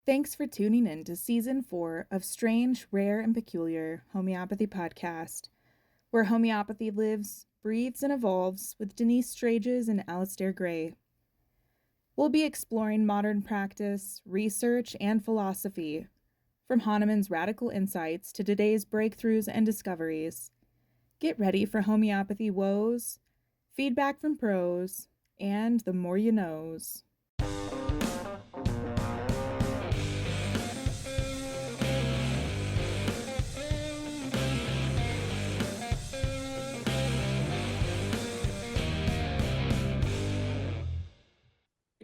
Thanks for tuning in to Season 4 of Strange, Rare, and Peculiar Homeopathy Podcast, where homeopathy lives, breathes, and evolves with Denise Straiges and Alastair Gray. We'll be exploring modern practice, research, and philosophy, from Hahnemann's radical insights to today's breakthroughs and discoveries. Get ready for homeopathy woes, feedback from pros, and the more you knows.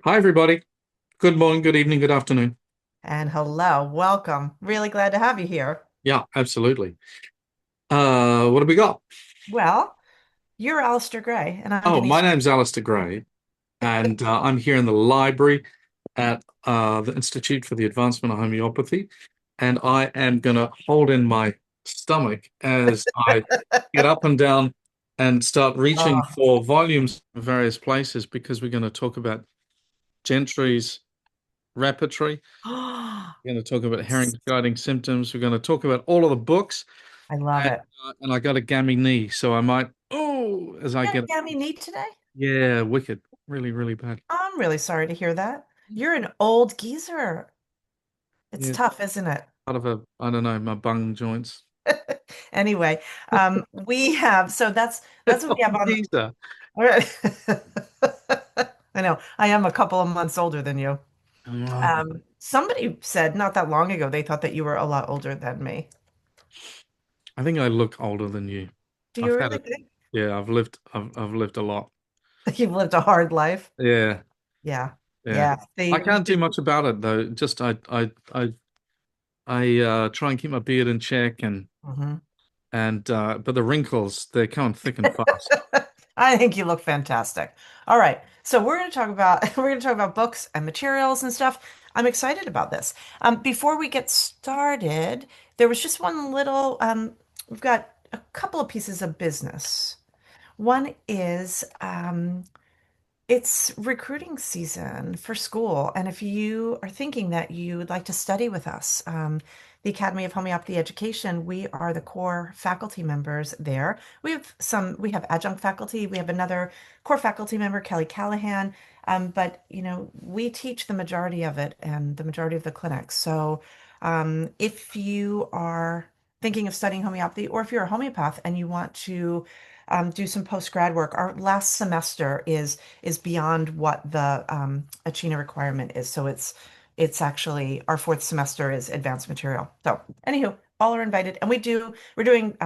Hi, everybody. Good morning, good evening, good afternoon. And hello, welcome. Really glad to have you here. Yeah, absolutely. What have we got? Well, you're Alistair Gray, and I'm Oh, my Denise. name's Alastair Gray, and I'm here in the library at the Institute for the Advancement of Homeopathy, and I am going to hold in my stomach as I get up and down and start reaching Oh, for volumes in various places because we're going to talk about Gentry's Repertory. We're going to talk about herring guiding symptoms. We're going to talk about all of the books. I love And, it. and I got a gammy knee, so I might, oh, as I You had get, a gammy knee today? yeah, wicked, really, really bad. I'm really sorry to hear that. You're an old geezer. It's Yeah, tough, isn't it? part of I don't know, my bung joints. Anyway, we have that's what we have on. Geezer. All right. I know. I am a couple of months older than you. Oh, Somebody said not that long ago they thought that you were a lot older than me. I think I look older than you. Do you I've had really it. think Yeah, I've lived a lot. you've lived a hard life? Yeah, Yeah. yeah. Yeah. I can't do much about it though. Just I try and keep my beard in check Mhm. and but the wrinkles, they're coming thick and fast. I think you look fantastic. All right. So we're going to talk about we're going to talk about books and materials and stuff. I'm excited about this. Before we get started, there was just one little we've got a couple of pieces of business. One is it's recruiting season for school, and if you are thinking that you would like to study with us, the Academy of Homeopathy Education, we are the core faculty members there. We have adjunct faculty. We have another core faculty member, Kelly Callahan, but we teach the majority of it and the majority of the clinics. So, if you are thinking of studying homeopathy, or if you're a homeopath and you want to do some post-grad work, our last semester is beyond what the Achina requirement is. So it's actually our fourth semester is advanced material. So anywho, all are invited, and we're doing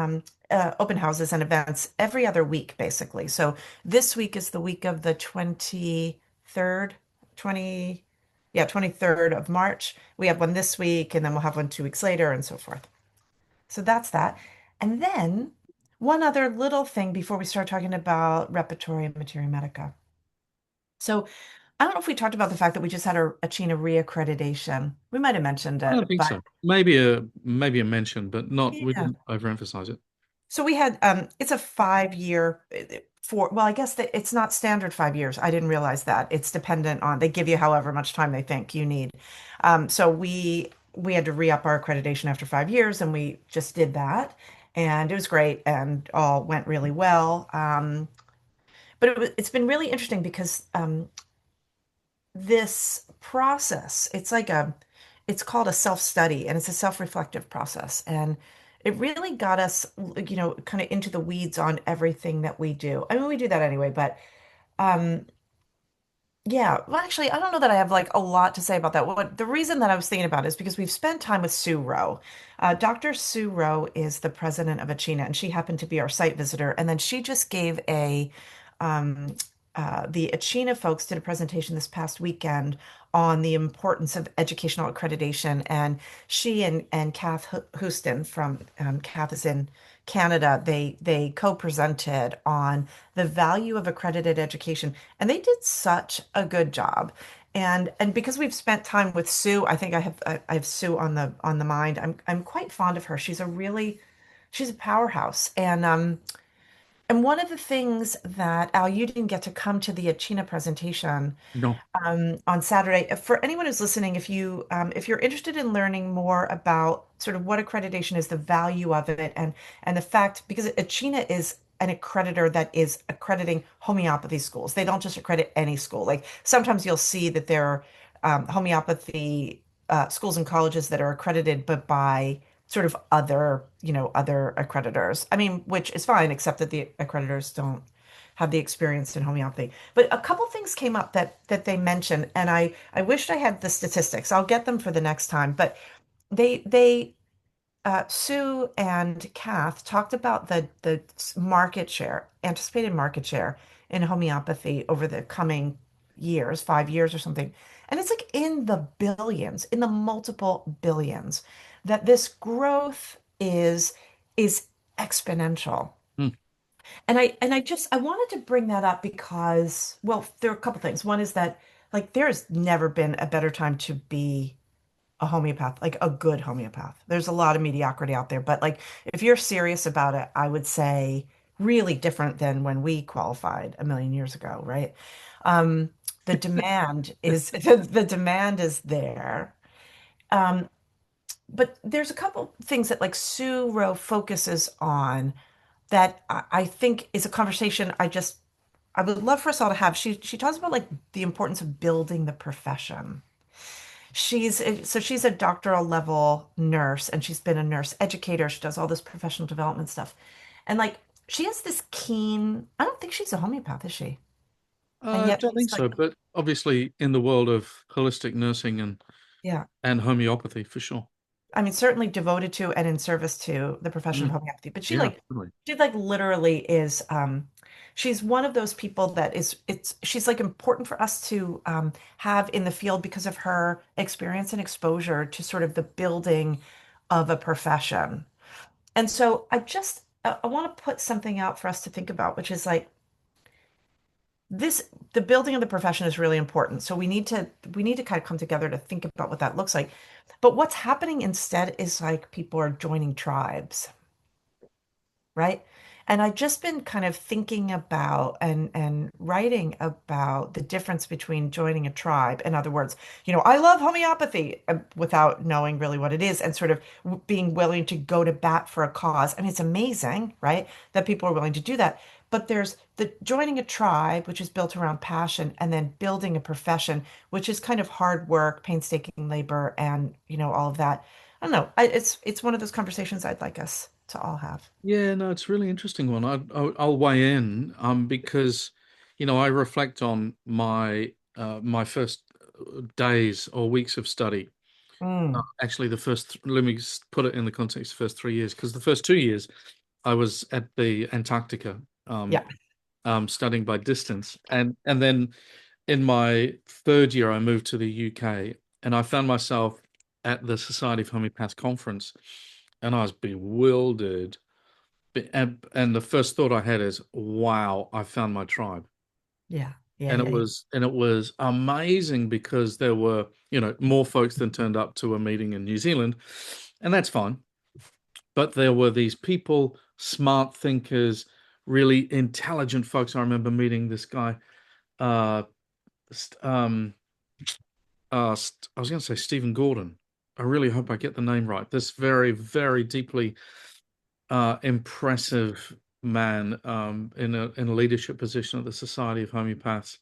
open houses and events every other week, basically. So this week is the week of the 23rd, 20, yeah, 23rd of March. We have one this week, and then we'll have one 2 weeks later, and so forth. So that's that. And then one other little thing before we start talking about repertory and materia medica. So I don't know if we talked about the fact that we just had a China reaccreditation. We might have mentioned I don't it, think but so. Maybe a mention, but not we yeah. didn't overemphasize it. So we had it's a 5 year for well, I guess that it's not standard 5 years. I didn't realize that. It's dependent on they give you however much time they think you need. So we had to re-up our accreditation after 5 years, and we just did that. And it was great and all went really well. But it's been really interesting because this process, it's called a self-study, and it's a self-reflective process. And it really got us, kind of into the weeds on everything that we do. I mean, we do that anyway, but um, yeah, well, actually, I don't know that I have like a lot to say about that. What the reason that I was thinking about is because we've spent time with Sue Rowe. Dr. Sue Rowe is the president of Achina, and she happened to be our site visitor. And then she just gave um, the Achina folks did a presentation this past weekend on the importance of educational accreditation. And she and Kath Houston from Kath is in Canada, they co-presented on the value of accredited education, and they did such a good job. And because we've spent time with Sue, I think I have Sue on the mind. I'm quite fond of her. She's a powerhouse, and And one of the things that, Al, you didn't get to come to the Achina presentation No. on Saturday. For anyone who's listening, if you're interested in learning more about sort of what accreditation is, the value of it, and the fact, because Achina is an accreditor that is accrediting homeopathy schools. They don't just accredit any school. Like sometimes you'll see that there are homeopathy schools and colleges that are accredited, but by sort of other, other accreditors. I mean, which is fine, except that the accreditors don't have the experience in homeopathy. But a couple things came up that they mentioned, and I wished I had the statistics. I'll get them for the next time. But they Sue and Kath talked about the market share, anticipated market share in homeopathy over the coming years, 5 years or something. And it's like in the billions, in the multiple billions, that this growth is exponential. Hmm. And I wanted to bring that up because, well, there are a couple things. One is that like there's never been a better time to be a homeopath, like a good homeopath. There's a lot of mediocrity out there, but like if you're serious about it, I would say really different than when we qualified a million years ago, right? Um, the demand is the demand is there. Um, but there's a couple things that like Sue Rowe focuses on that I think is a conversation I would love for us all to have. She talks about like the importance of building the profession. She's a doctoral level nurse and she's been a nurse educator. She does all this professional development stuff. And like she has this keen, I don't think she's a homeopath, is she? And I yet don't she's think like, so, but obviously in the world of holistic nursing yeah. and homeopathy for sure. I mean, certainly devoted to and in service to the profession of Mm. homeopathy. But Yeah, absolutely. she like literally is she's one of those people that is she's like important for us to have in the field because of her experience and exposure to sort of the building of a profession. And so I want to put something out for us to think about, which is like this the building of the profession is really important. So we need to kind of come together to think about what that looks like. But what's happening instead is like people are joining tribes, right? And I've just been kind of thinking about and writing about the difference between joining a tribe. In other words, I love homeopathy without knowing really what it is and sort of being willing to go to bat for a cause. I mean, it's amazing, right? That people are willing to do that. But there's the joining a tribe, which is built around passion, and then building a profession, which is kind of hard work, painstaking labor, and all of that. I don't know. It's one of those conversations I'd like us to all have. Yeah, no, it's a really interesting one. I'll weigh in because I reflect on my first days or weeks of study. Mm, Actually, let me put it in the context of the first 3 years, because the first 2 years I was at the Antarctica, yeah, studying by distance, and then in my third year I moved to the UK, and I found myself at the Society of Homeopaths conference, and I was bewildered. And the first thought I had is, wow, I found my tribe. yeah, yeah, And yeah, it yeah, was and it was amazing because there were, more folks than turned up to a meeting in New Zealand, and that's fine. But there were these people, smart thinkers, really intelligent folks. I remember meeting this guy, uh, I was going to say Stephen Gordon. I really hope I get the name right. This very, very deeply impressive man, in a leadership position at the Society of Homeopaths,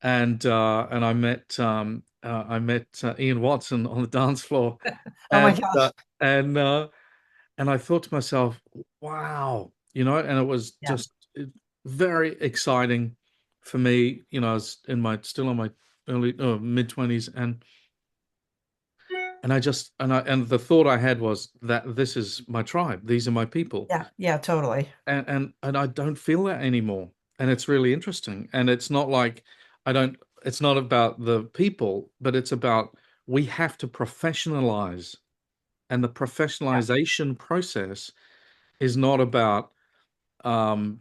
and I met Ian Watson on the dance floor, Oh my and gosh. and I thought to myself, wow, and it was Yeah, just very exciting for me. I was still in my early mid 20s, and the thought I had was that this is my tribe. These are my people. yeah, yeah, totally. And I don't feel that anymore. And it's really interesting. And it's not like I don't it's not about the people, but it's about we have to professionalize. And the Yeah, professionalization process is not about um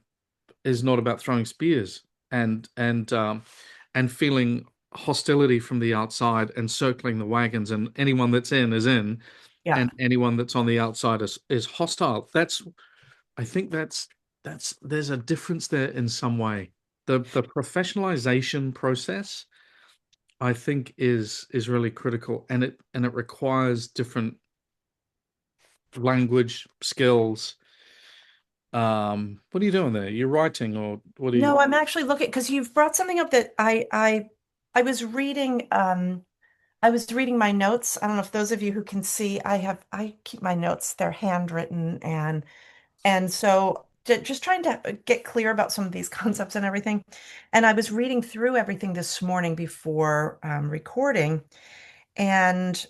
throwing spears and feeling hostility from the outside and circling the wagons, and anyone that's in is in, yeah, and anyone that's on the outside is hostile. I think that's there's a difference there in some way. The professionalization process, I think, is really critical, and it requires different language skills. What are you doing there? You're writing, or what are you? No, I'm actually looking because you've brought something up that I was reading I was reading my notes. I don't know if those of you who can see, I keep my notes, they're handwritten and so just trying to get clear about some of these concepts and everything. And I was reading through everything this morning before recording. And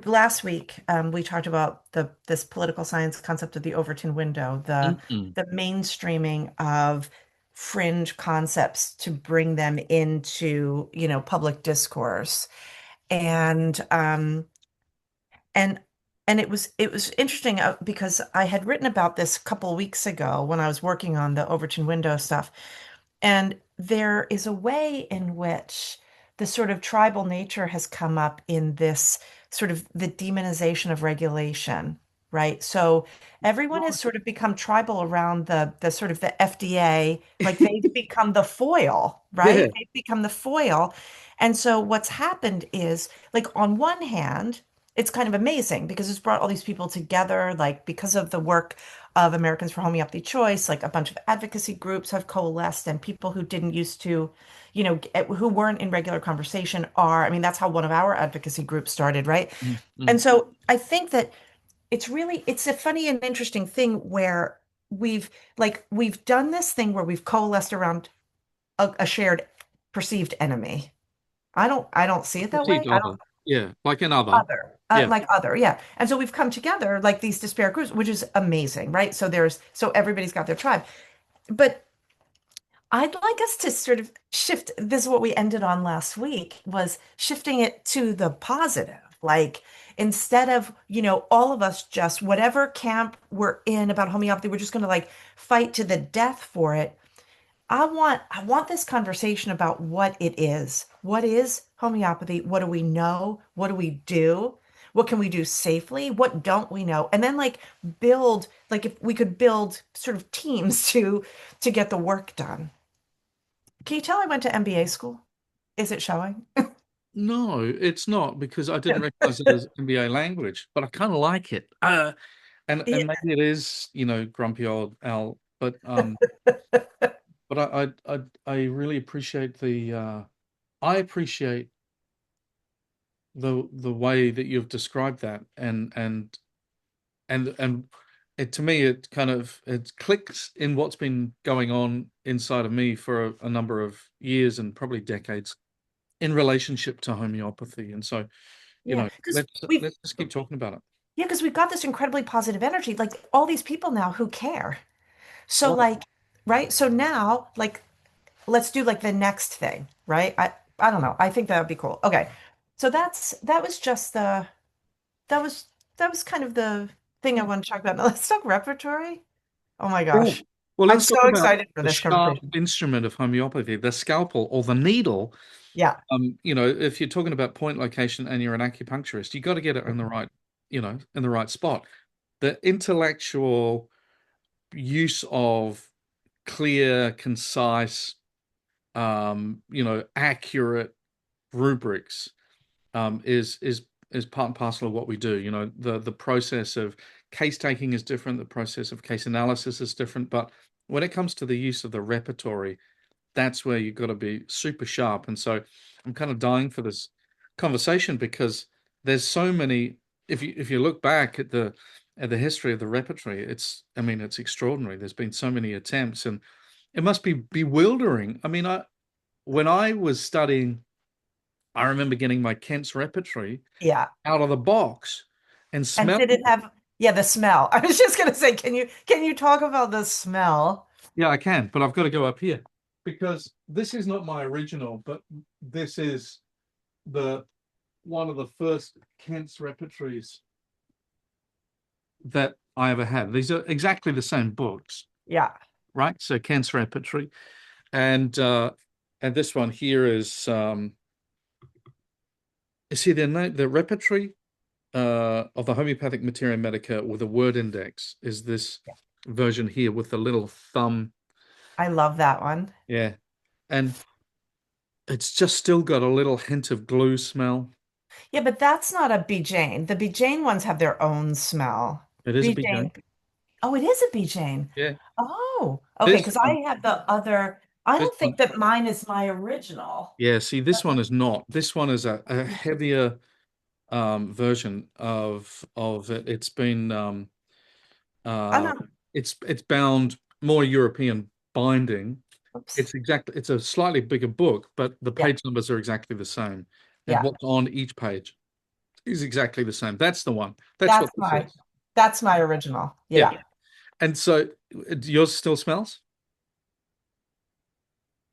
last week, we talked about this political science concept of the Overton window, Mm-mm. the mainstreaming of fringe concepts to bring them into, public discourse. And and it was interesting because I had written about this a couple weeks ago when I was working on the Overton window stuff. And there is a way in which the sort of tribal nature has come up in this sort of the demonization of regulation, right? So everyone has sort of become tribal around the sort of the FDA, like they've become the foil, Yeah. right? They've become the foil. And so what's happened is, like, on one hand, it's kind of amazing because it's brought all these people together, like because of the work of Americans for Homeopathy Choice, like a bunch of advocacy groups have coalesced, and people who didn't used to, who weren't in regular conversation are. I mean, that's how one of our advocacy groups started, right? Mm-mm. And so I think that it's a funny and interesting thing where we've done this thing where we've coalesced around a shared perceived enemy. I don't see it that way. Perceived I don't other. Yeah, like another. other Yeah. like other, yeah. And so we've come together like these disparate groups, which is amazing, right? So everybody's got their tribe. But I'd like us to sort of shift. This is what we ended on last week, was shifting it to the positive. Like, instead of, all of us just whatever camp we're in about homeopathy, we're just going to like fight to the death for it. I want this conversation about what it is. What is homeopathy? What do we know? What do we do? What can we do safely? What don't we know? And then, like, build, like, if we could build sort of teams to get the work done. Can you tell I went to MBA school? Is it showing? No, it's not, because I didn't recognize it as NBA language, but I kind of like it. Yeah. And maybe it is, grumpy old Al, but I really appreciate I appreciate the way that you've described that, and it, to me, it clicks in what's been going on inside of me for a number of years and probably decades in relationship to homeopathy. And so, Yeah, because let's just keep talking about it. we've got this incredibly positive energy, like all these people now who care. So, Right. like, right? So now, like, let's do like the next thing, right? I don't know. I think that would be cool. Okay. So that was just that was that was kind of the thing I Yeah. want to talk about. Now let's talk repertory. Oh my Yeah. gosh. Well, I'm let's talk so about excited for the this sharp conversation. instrument of homeopathy, the scalpel or the needle. Yeah. If you're talking about point location and you're an acupuncturist, you got to get it in the right, in the right spot. The intellectual use of clear, concise, accurate rubrics is part and parcel of what we do. The process of case taking is different, the process of case analysis is different, but when it comes to the use of the repertory, that's where you've got to be super sharp. And so I'm kind of dying for this conversation, because there's so many. If you look back at the history of the repertory, it's extraordinary. There's been so many attempts, and it must be bewildering. When I was studying, I remember getting my Kent's repertory Yeah. out of the box and And smelling did it it. have, yeah, the smell? I was just gonna say, can you talk about the smell? Yeah, I can, but I've got to go up here because this is not my original, but this is the one of the first Kent's repertories that I ever had. These are exactly the same books, Yeah. right? So Kent's repertory, and this one here is see the repertory of the homeopathic materia medica with a word index is this. version here with the little thumb. I love that one. Yeah. And it's just still got a little hint of glue smell. Yeah, but that's not a B. Jane. The B. Jane ones have their own smell. It is a B. BJ. Jane. Oh, it is a B. Jane. Yeah. Oh, okay. This Because I have the other. I this don't one. think that mine is my original. Yeah, see, this one is not. This one is a heavier version of it. It's been Oh uh no. it's bound more European binding. Oops. It's a slightly bigger book, but the Yeah. page numbers are exactly the same. And Yeah. what's on each page is exactly the same. That's the one. That's what That's this my is. that's my original. Yeah. Yeah. And so yours still smells?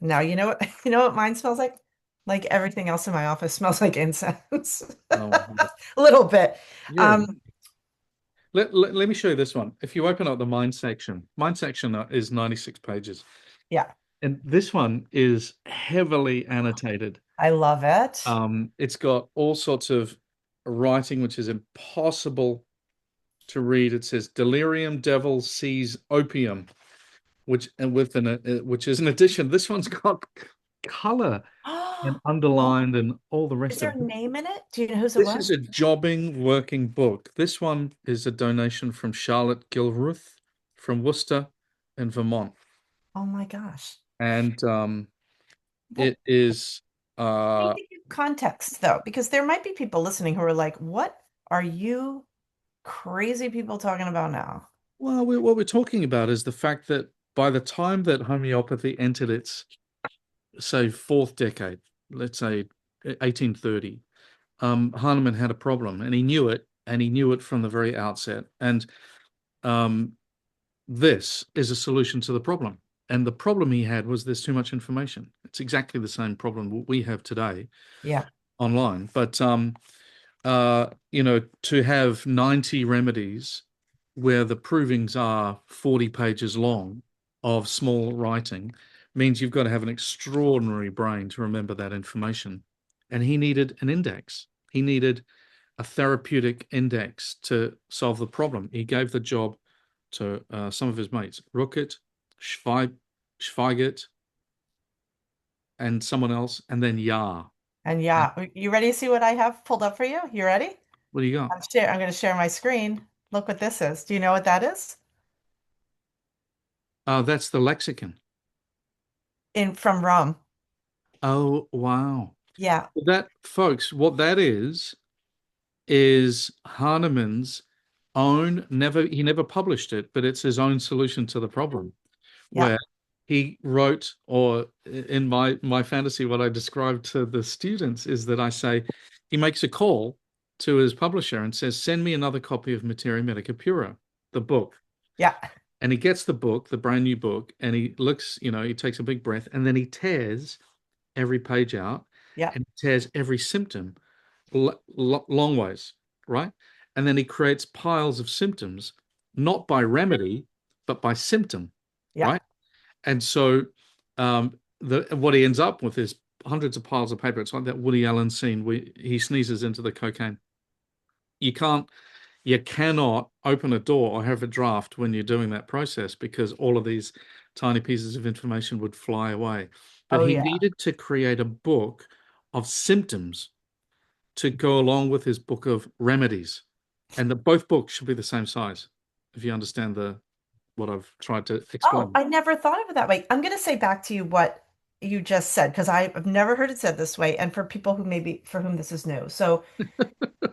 Now you know what you know what mine smells like? Like everything else in my office smells like incense. Oh, A little bit. you're Um, let me show you this one. If you open up the mine section is 96 pages. yeah, And this one is heavily annotated. I love it. It's got all sorts of writing which is impossible to read. It says delirium devil sees opium, which is an addition. This one's got color and Oh, underlined and all the is rest there of a it. name in it? Do you know whose it This is was? a jobbing working book. This one is a donation from Charlotte Gilruth from Worcester in Vermont. Oh my gosh. And Well, it is I need uh to give context though, because there might be people listening who are like, what are you crazy people talking about now? well, what we're talking about is the fact that by the time that homeopathy entered its, say, fourth decade, let's say 1830, Hahnemann had a problem, and he knew it from the very outset. And um, this is a solution to the problem. And the problem he had was there's too much information. It's exactly the same problem we have today Yeah. online. But to have 90 remedies where the provings are 40 pages long of small writing means you've got to have an extraordinary brain to remember that information. And he needed an index. He needed a therapeutic index to solve the problem. He gave the job to some of his mates, Rookett, Schweigert, and someone else, and then Yar. And yeah, you ready to see what I have pulled up for you? You ready? What do you got? I'm going to share my screen. Look what this is. Do you know what that is? Oh, that's the lexicon. In from Rome. Oh, wow. Yeah. That, folks, what that is Hahnemann's own, he never published it, but it's his own solution to the problem, Yeah. where he wrote, or in my fantasy, what I described to the students is that I say he makes a call to his publisher and says, send me another copy of Materia Medica Pura, the book. Yeah. And he gets the book, the brand new book, and he looks, he takes a big breath, and then he tears every page out Yeah. and tears every symptom long ways, right? And then he creates piles of symptoms, not by remedy, but by symptom, Yeah. right? And so what he ends up with is hundreds of piles of paper. It's like that Woody Allen scene where he sneezes into the cocaine. You can't, you cannot open a door or have a draft when you're doing that process because all of these tiny pieces of information would fly away. But Oh he yeah. needed to create a book of symptoms to go along with his book of remedies. And both books should be the same size, if you understand what I've tried to Oh, explain. I never thought of it that way. I'm going to say back to you what you just said because I've never heard it said this way, and for people who maybe for whom this is new. So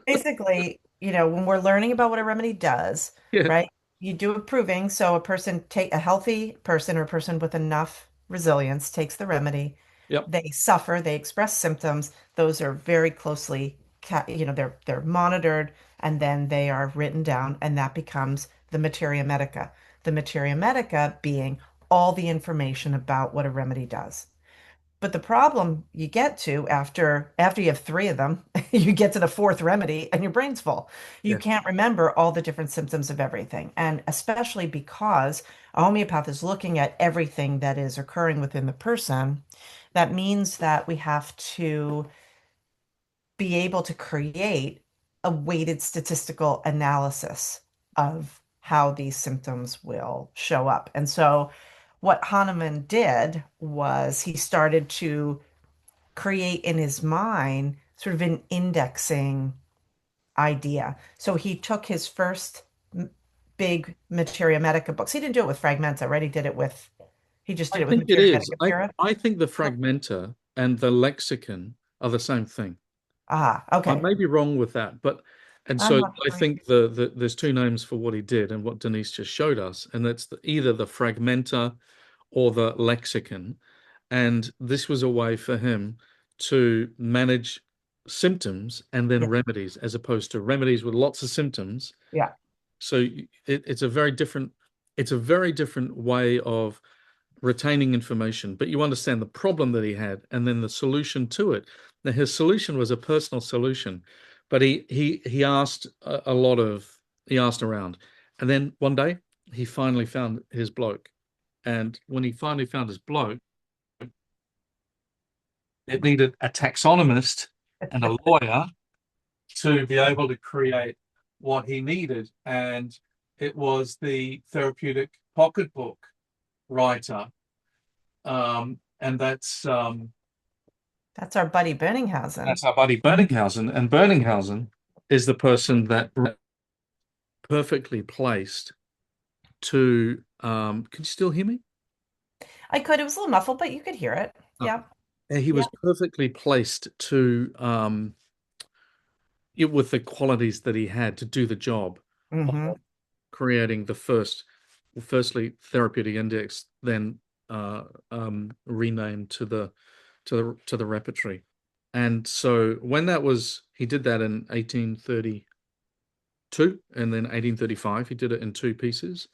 basically, when we're learning about what a remedy does, Yeah. right? You do a proving. So a healthy person or a person with enough resilience takes the remedy. Yep. They suffer, they express symptoms. Those are very closely, they're monitored and then they are written down, and that becomes the materia medica. The materia medica being all the information about what a remedy does. But the problem you get to after you have three of them, you get to the fourth remedy and your brain's full. You Yes. can't remember all the different symptoms of everything. And especially because a homeopath is looking at everything that is occurring within the person, that means that we have to be able to create a weighted statistical analysis of how these symptoms will show up. And so what Hahnemann did was he started to create in his mind sort of an indexing idea. So he took his first big Materia Medica books. He didn't do it with Fragmenta, right? He just I did it with think it Materia is. Medica Pura. I think the fragmenta and the lexicon are the same thing. Ah, I okay. may be wrong with that, but and I'm so not I sure. think there's two names for what he did and what Denise just showed us, and that's either the fragmenta or the lexicon. And this was a way for him to manage symptoms and then Yeah, remedies, as opposed to remedies with lots of symptoms. yeah. So it's a very different way of retaining information, but you understand the problem that he had and then the solution to it. Now, his solution was a personal solution, but he asked he asked around, and then one day he finally found his bloke. And when he finally found his bloke, it needed a taxonomist and a lawyer to be able to create what he needed. And it was the therapeutic pocketbook writer. And That's our buddy Boenninghausen. that's our buddy Boenninghausen. And Boenninghausen is the person that perfectly placed to can you still hear me? I could. It was a little muffled, but you could hear it. Oh. Yeah. He Yeah. was perfectly placed to with the qualities that he had to do the job of Hmm. creating firstly therapeutic index, then renamed to the repertory. And so when he did that in 1832, and then 1835 he did it in two pieces.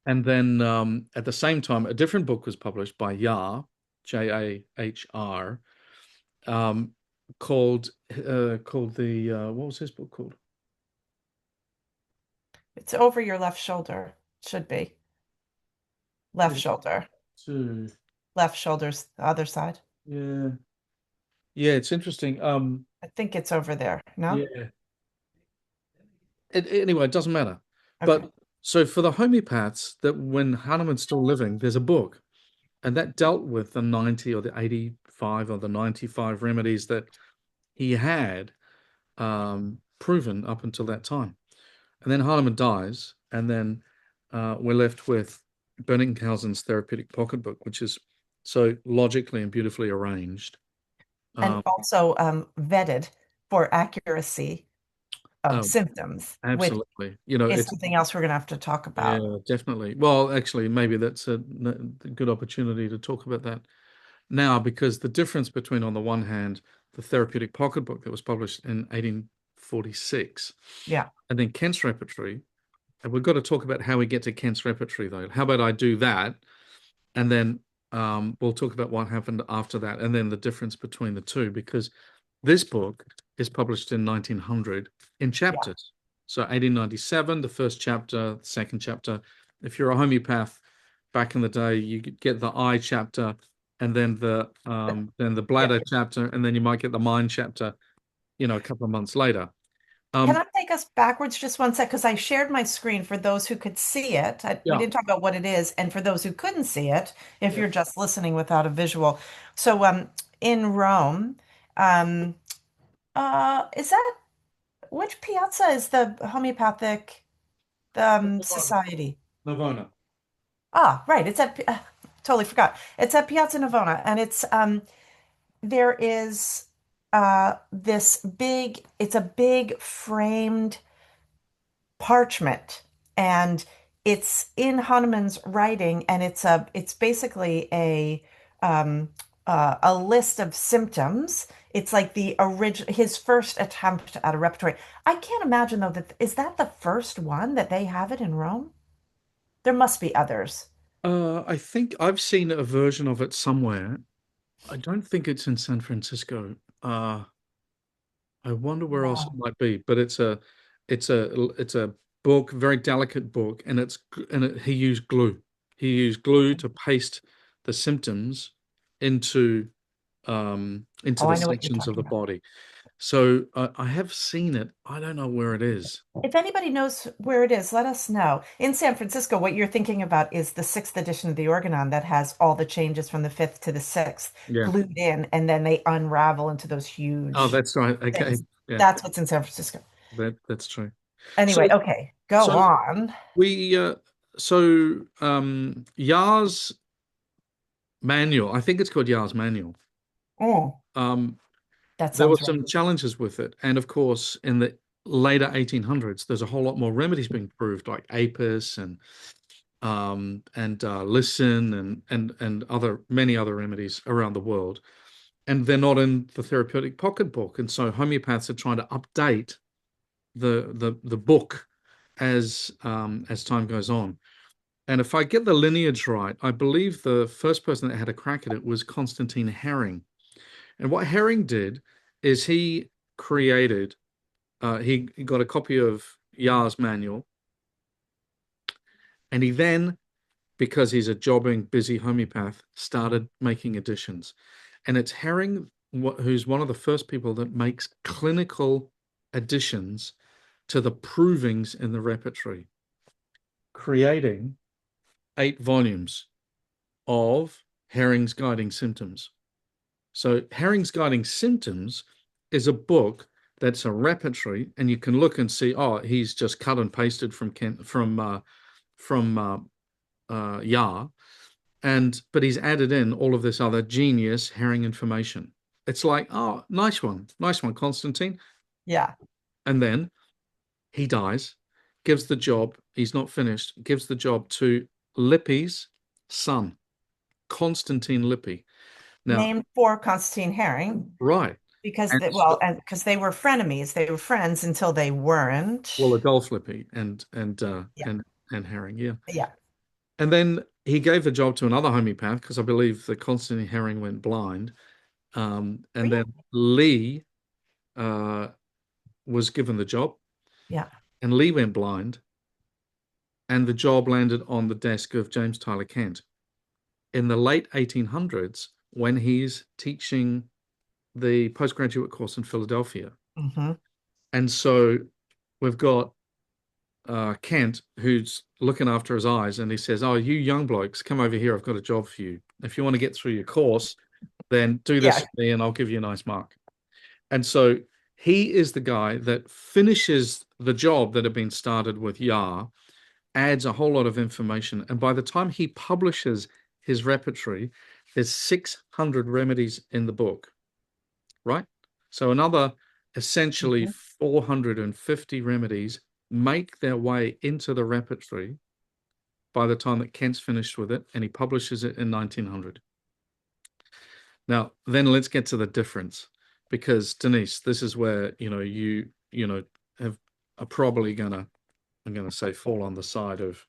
And then at the same time a different book was published by Jahr, Jahr, um, called the what was his book called? It's over your left shoulder. Should be. Left shoulder. Two. Left shoulder's the other side. Yeah, yeah, it's interesting. I think it's over there. No? Yeah. Anyway, it doesn't matter. Okay. But so for the homeopaths, that when Hahnemann's still living, there's a book, and that dealt with the 90 or the 85 or the 95 remedies that he had proven up until that time. And then Hahnemann dies, and then we're left with Boenninghausen's therapeutic pocketbook, which is so logically and beautifully arranged. And Um, also vetted for accuracy of oh, symptoms, which absolutely. You know, is it's something else we're going to have to talk yeah, about. definitely. Well, actually, maybe that's a good opportunity to talk about that now, because the difference between, on the one hand, the therapeutic pocketbook that was published in 1846, Yeah. and then Kent's repertory, and we've got to talk about how we get to Kent's repertory, though. How about I do that, and then we'll talk about what happened after that, and then the difference between the two, because this book is published in 1900 in Yeah. chapters. So 1897, the first chapter, the second chapter. If you're a homeopath back in the day, you could get the eye chapter, and then the Yeah. bladder chapter, and then you might get the mind chapter, a couple of months later. Can Um, I take us backwards just one sec? Because I shared my screen for those who could see it. We yeah. didn't talk about what it is. And for those who couldn't see it, if Yeah. you're just listening without a visual. So in Rome, um, is that which piazza is the homeopathic society? Nirvana. Ah, right. It's at totally forgot. It's at Piazza Navona, and there is this big. It's a big framed parchment, and it's in Hahnemann's writing, and it's basically a list of symptoms. It's like the original his first attempt at a repertory. I can't imagine though that is that the first one that they have it in Rome? There must be others. I think I've seen a version of it somewhere. I don't think it's in San Francisco. I wonder where else it Wow. might be, but it's a book, very delicate book, and he used glue. He used glue to paste the symptoms into Oh, the I know what you're sections of talking the about. body. So I have seen it. I don't know where it is. If anybody knows where it is, let us know. In San Francisco, what you're thinking about is the sixth edition of the Organon that has all the changes from the fifth to the sixth Yeah. glued in, and then they unravel into those Oh, huge that's right. Okay. things. Yeah, That's what's in San Francisco. that's true. So Anyway, okay, go so on. we Yar's manual, I think it's called Yar's manual. Oh, Um, that there were sounds right. some challenges with it. And of course, in the later 1800s, there's a whole lot more remedies being proved, like apis and listen and other many other remedies around the world. And they're not in the therapeutic pocketbook. And so homeopaths are trying to update the book as time goes on. And if I get the lineage right, I believe the first person that had a crack at it was Constantine Herring. And what Herring did is he created, he got a copy of Yar's manual, and he then, because he's a jobbing, busy homeopath, started making additions. And it's Herring who's one of the first people that makes clinical additions to the provings in the repertory, creating 8 volumes of Herring's Guiding Symptoms. So Herring's Guiding Symptoms is a book that's a repertory, and you can look and see, oh, he's just cut and pasted from Yar, but he's added in all of this other genius Herring information. It's like, oh, nice one, Constantine. Yeah. And then he dies, gives the job. He's not finished. Gives the job to Lippy's son, Constantine Lippy. Now, Named for Constantine Herring right. because And they, so, well, and because they were frenemies. They were friends until they weren't. well, Adolph Lippy Yeah. and Herring, yeah. Yeah. And then he gave the job to another homeopath because I believe the Constantine Herring went blind. And Really? then Lee was given the job, Yeah. and Lee went blind, and the job landed on the desk of James Tyler Kent in the late 1800s when he's teaching the postgraduate course in Philadelphia. Mm-hmm. And so we've got Kent, who's looking after his eyes, and he says, "Oh, you young blokes, come over here. I've got a job for you. If you want to get through your course, then do this Yeah. for me, and I'll give you a nice mark." And so he is the guy that finishes the job that had been started with Yar, adds a whole lot of information, and by the time he publishes his repertory, there's 600 remedies in the book, right? So another essentially Mhm. 450 remedies make their way into the repertory by the time that Kent's finished with it, and he publishes it in 1900. Now, then let's get to the difference, because Denise, this is where you have are probably gonna, I'm gonna say, fall on the side of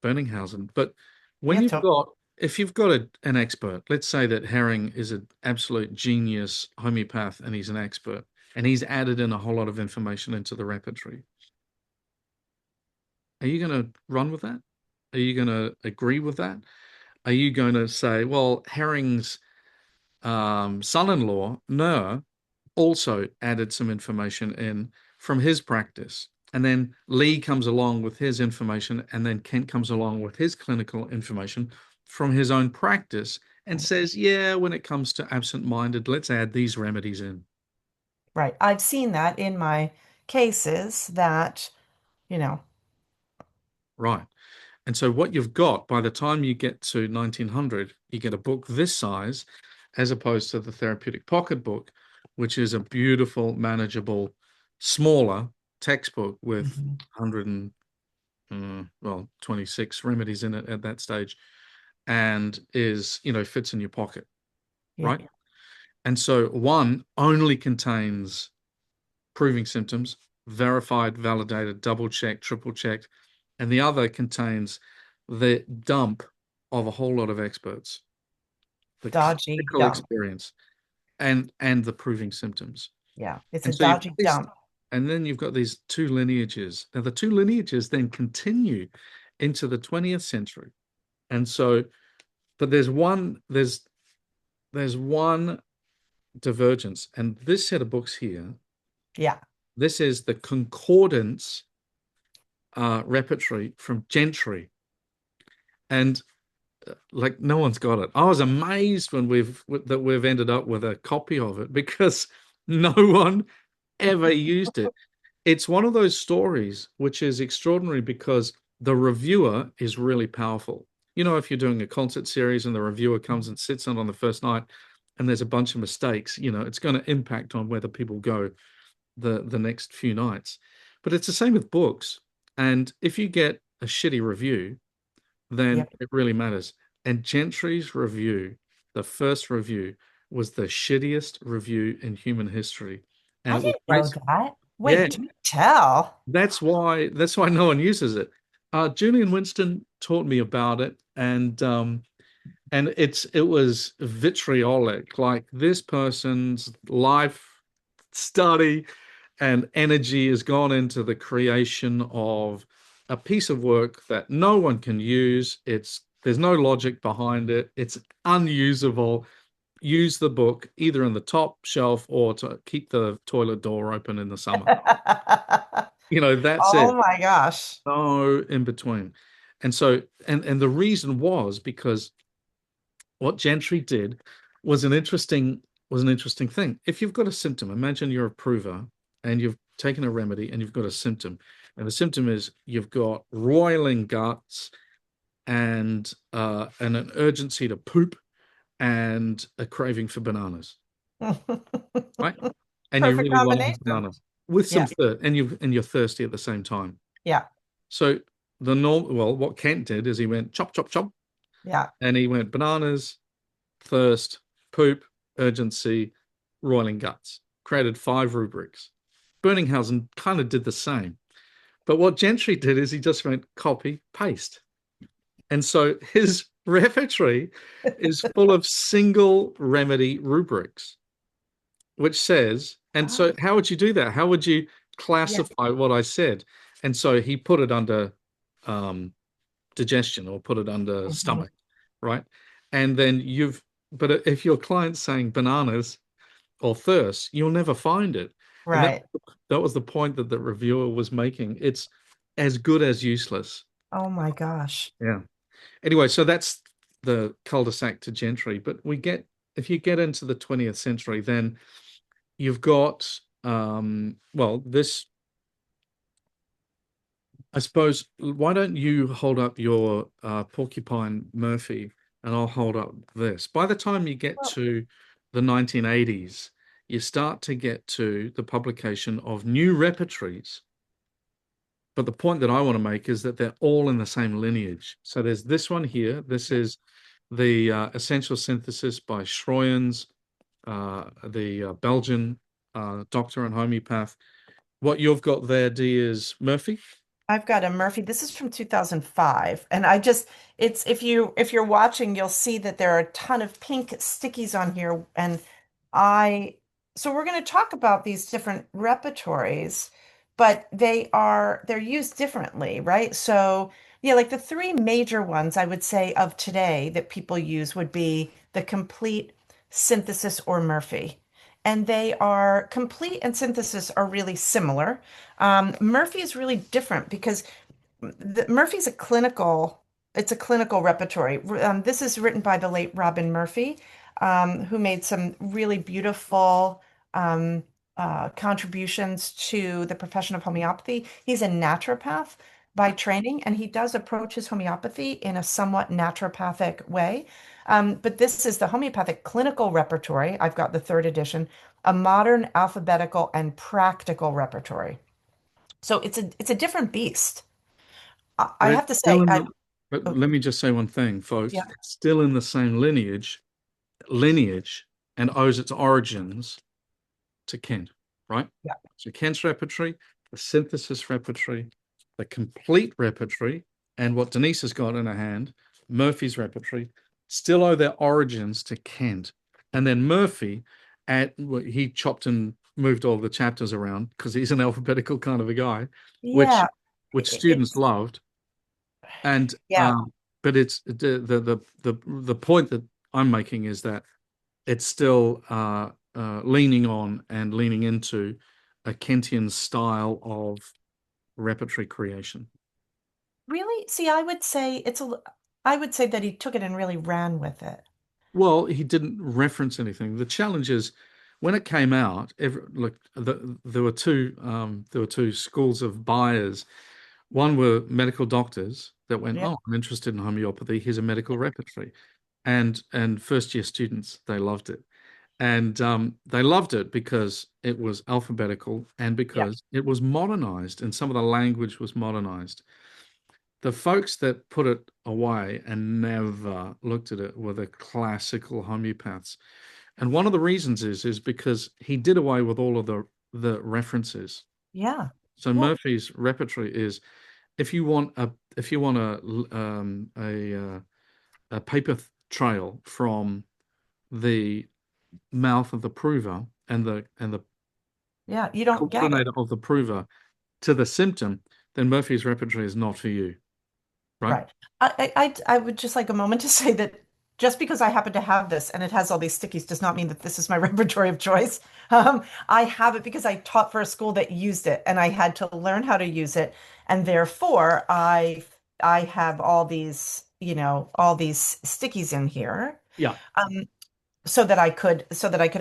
Boenninghausen. But when Yeah. you've got if you've got an expert, let's say that Herring is an absolute genius homeopath and he's an expert, and he's added in a whole lot of information into the repertory. Are you going to run with that? Are you going to agree with that? Are you going to say, well, Herring's son-in-law, Ner, also added some information in from his practice. And then Lee comes along with his information, and then Kent comes along with his clinical information from his own practice and says, yeah, when it comes to absent-minded, let's add these remedies in. Right. I've seen that in my cases that, you know, Right. And so what you've got by the time you get to 1900, you get a book this size, as opposed to the therapeutic pocketbook, which is a beautiful, manageable, smaller textbook with Mhm. 100 and 26 remedies in it at that stage, and fits in your pocket, Yeah. right? And so one only contains proving symptoms, verified, validated, double checked, triple checked, and the other contains the dump of a whole lot of experts, the Dodgy clinical dump. experience, and the proving symptoms. Yeah. It's a And so you've dodgy this, dump. and then you've got these 2 lineages. Now the 2 lineages then continue into the 20th century. And so, but there's one divergence. And this set of books here, Yeah. this is the concordance repertory from Gentry. And like no one's got it. I was amazed when we've ended up with a copy of it because no one ever used it. It's one of those stories which is extraordinary because the reviewer is really powerful. You know, if you're doing a concert series and the reviewer comes and sits on the first night and there's a bunch of mistakes, you know, it's going to impact on whether people go the next few nights. But it's the same with books. And if you get a shitty review, then Yep. it really matters. And Gentry's review, the first review, was the shittiest review in human history. And I it was didn't know based, that. yeah, Wait, do tell. that's why no one uses it. Julian Winston taught me about it, and it was vitriolic, like this person's life study and energy has gone into the creation of a piece of work that no one can use. There's no logic behind it. It's unusable. Use the book either in the top shelf or to keep the toilet door open in the summer. You know, that's Oh it. my gosh. No in between. And so, and the reason was because what Gentry did was an interesting thing. If you've got a symptom, imagine you're a prover and you've taken a remedy and you've got a symptom, and the symptom is you've got roiling guts and an urgency to poop and a craving for bananas, right? And you Perfect really want to have combination. bananas with some Yeah. thirst, and you're thirsty at the same time. Yeah. So what Kent did is he went chop, chop, chop, Yeah. and he went bananas, thirst, poop, urgency, roiling guts. Created 5 rubrics. Boenninghausen kind of did the same. But what Gentry did is he just went copy, paste. And so his repertory is full of single remedy rubrics, which says, and Ah, so how would you do that? How would you yeah. classify what I said? And so he put it under um, digestion or put it under Mhm. stomach, right? And then but if your client's saying bananas or thirst, you'll never find it. And Right. that was the point that the reviewer was making. It's as good as useless. Oh my gosh. Yeah. Anyway, so that's the cul-de-sac to Gentry. But if you get into the 20th century, then you've got this. I suppose, why don't you hold up your porcupine Murphy and I'll hold up this. By the time you get Well, to the 1980s, you start to get to the publication of new repertories. But the point that I want to make is that they're all in the same lineage. So there's this one here. This is the Essential Synthesis by Straiges, the Belgian doctor and homeopath. What you've got there, D, is Murphy. I've got a Murphy. This is from 2005. And it's if you're watching, you'll see that there are a ton of pink stickies on here. And I so we're going to talk about these different repertories, but they're used differently, right? So yeah, like the three major ones I would say of today that people use would be the complete, synthesis, or Murphy. And they are complete and synthesis are really similar. Murphy is really different because Murphy's it's a clinical repertory. This is written by the late Robin Murphy, who made some really beautiful um, contributions to the profession of homeopathy. He's a naturopath by training, and he does approach his homeopathy in a somewhat naturopathic way. But this is the homeopathic clinical repertory. I've got the third edition, a modern alphabetical and practical repertory. So it's a different beast. I But have it's to still say, in the. But oh, let me just say one thing, folks. yeah, It's still in the same lineage, and owes its origins to Kent, right? yeah, So Kent's repertory, the synthesis repertory, the complete repertory, and what Denise has got in her hand, Murphy's repertory, still owe their origins to Kent. And then Murphy, he chopped and moved all the chapters around because he's an alphabetical kind of a guy, which yeah. which students It's loved. And yeah, but it's the point that I'm making is that it's still leaning on and leaning into a Kentian style of repertory creation. Really? See, I would say that he took it and really ran with it. Well, he didn't reference anything. The challenge is when it came out, look, there were two schools of buyers. One were medical doctors that went, Yeah. "Oh, I'm interested in homeopathy. Here's a medical repertory," and first year students, they loved it, and they loved it because it was alphabetical and Yeah. because it was modernized and some of the language was modernized. The folks that put it away and never looked at it were the classical homeopaths. And one of the reasons is because he did away with all of the references. Yeah. So Well, Murphy's repertory is if you want a paper trail from the mouth of the prover and the yeah, you don't get it. coordinator of the prover to the symptom, then Murphy's repertory is not for you, right? Right. I would just like a moment to say that just because I happen to have this and it has all these stickies does not mean that this is my repertory of choice. I have it because I taught for a school that used it and I had to learn how to use it. And therefore I have all these, all these stickies in here. Yeah. Um, so that I could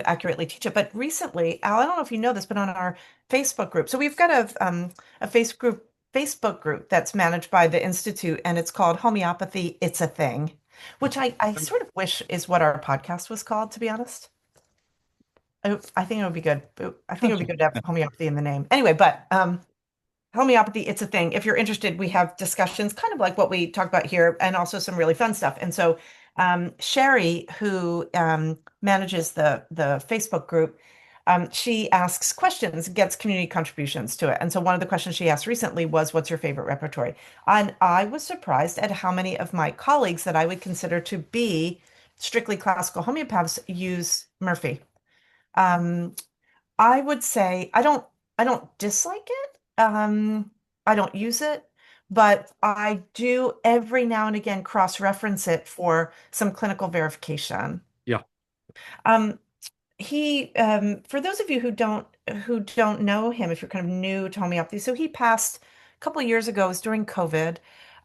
accurately teach it. But recently, Al, I don't know if you know this, but on our Facebook group, so we've got a Facebook group that's managed by the Institute, and it's called Homeopathy. It's a Thing, which I sort of wish is what our podcast was called, to be honest. I think it would be good. I think it would be Okay. good to have homeopathy in the name. Anyway, but homeopathy, it's a thing. If you're interested, we have discussions kind of like what we talked about here and also some really fun stuff. And so Sherry, who manages the Facebook group, she asks questions, gets community contributions to it. And so one of the questions she asked recently was, what's your favorite repertory? And I was surprised at how many of my colleagues that I would consider to be strictly classical homeopaths use Murphy. Um, I would say I don't dislike it. I don't use it, but I do every now and again cross-reference it for some clinical verification. Yeah. Um, for those of you who don't know him, if you're kind of new to homeopathy, so he passed a couple of years ago. It was during COVID.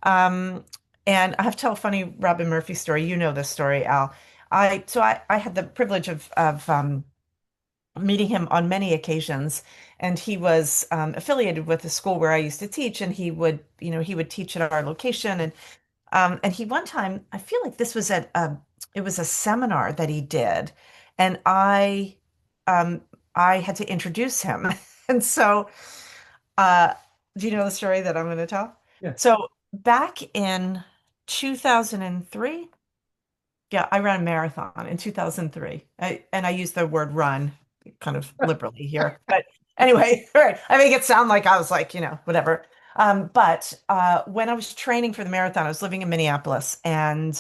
Um, and I have to tell a funny Robin Murphy story. You know this story, Al. I had the privilege of meeting him on many occasions, and he was affiliated with the school where I used to teach, and he would teach at our location, and he one time, I feel like this was it was a seminar that he did, and um, I had to introduce him, and so, uh, do you know the story that I'm going to tell? Yeah. So back in 2003. Yeah, I ran a marathon in 2003. And I use the word run kind of liberally here. But anyway, right. I make it sound like I was like, whatever. But when I was training for the marathon, I was living in Minneapolis and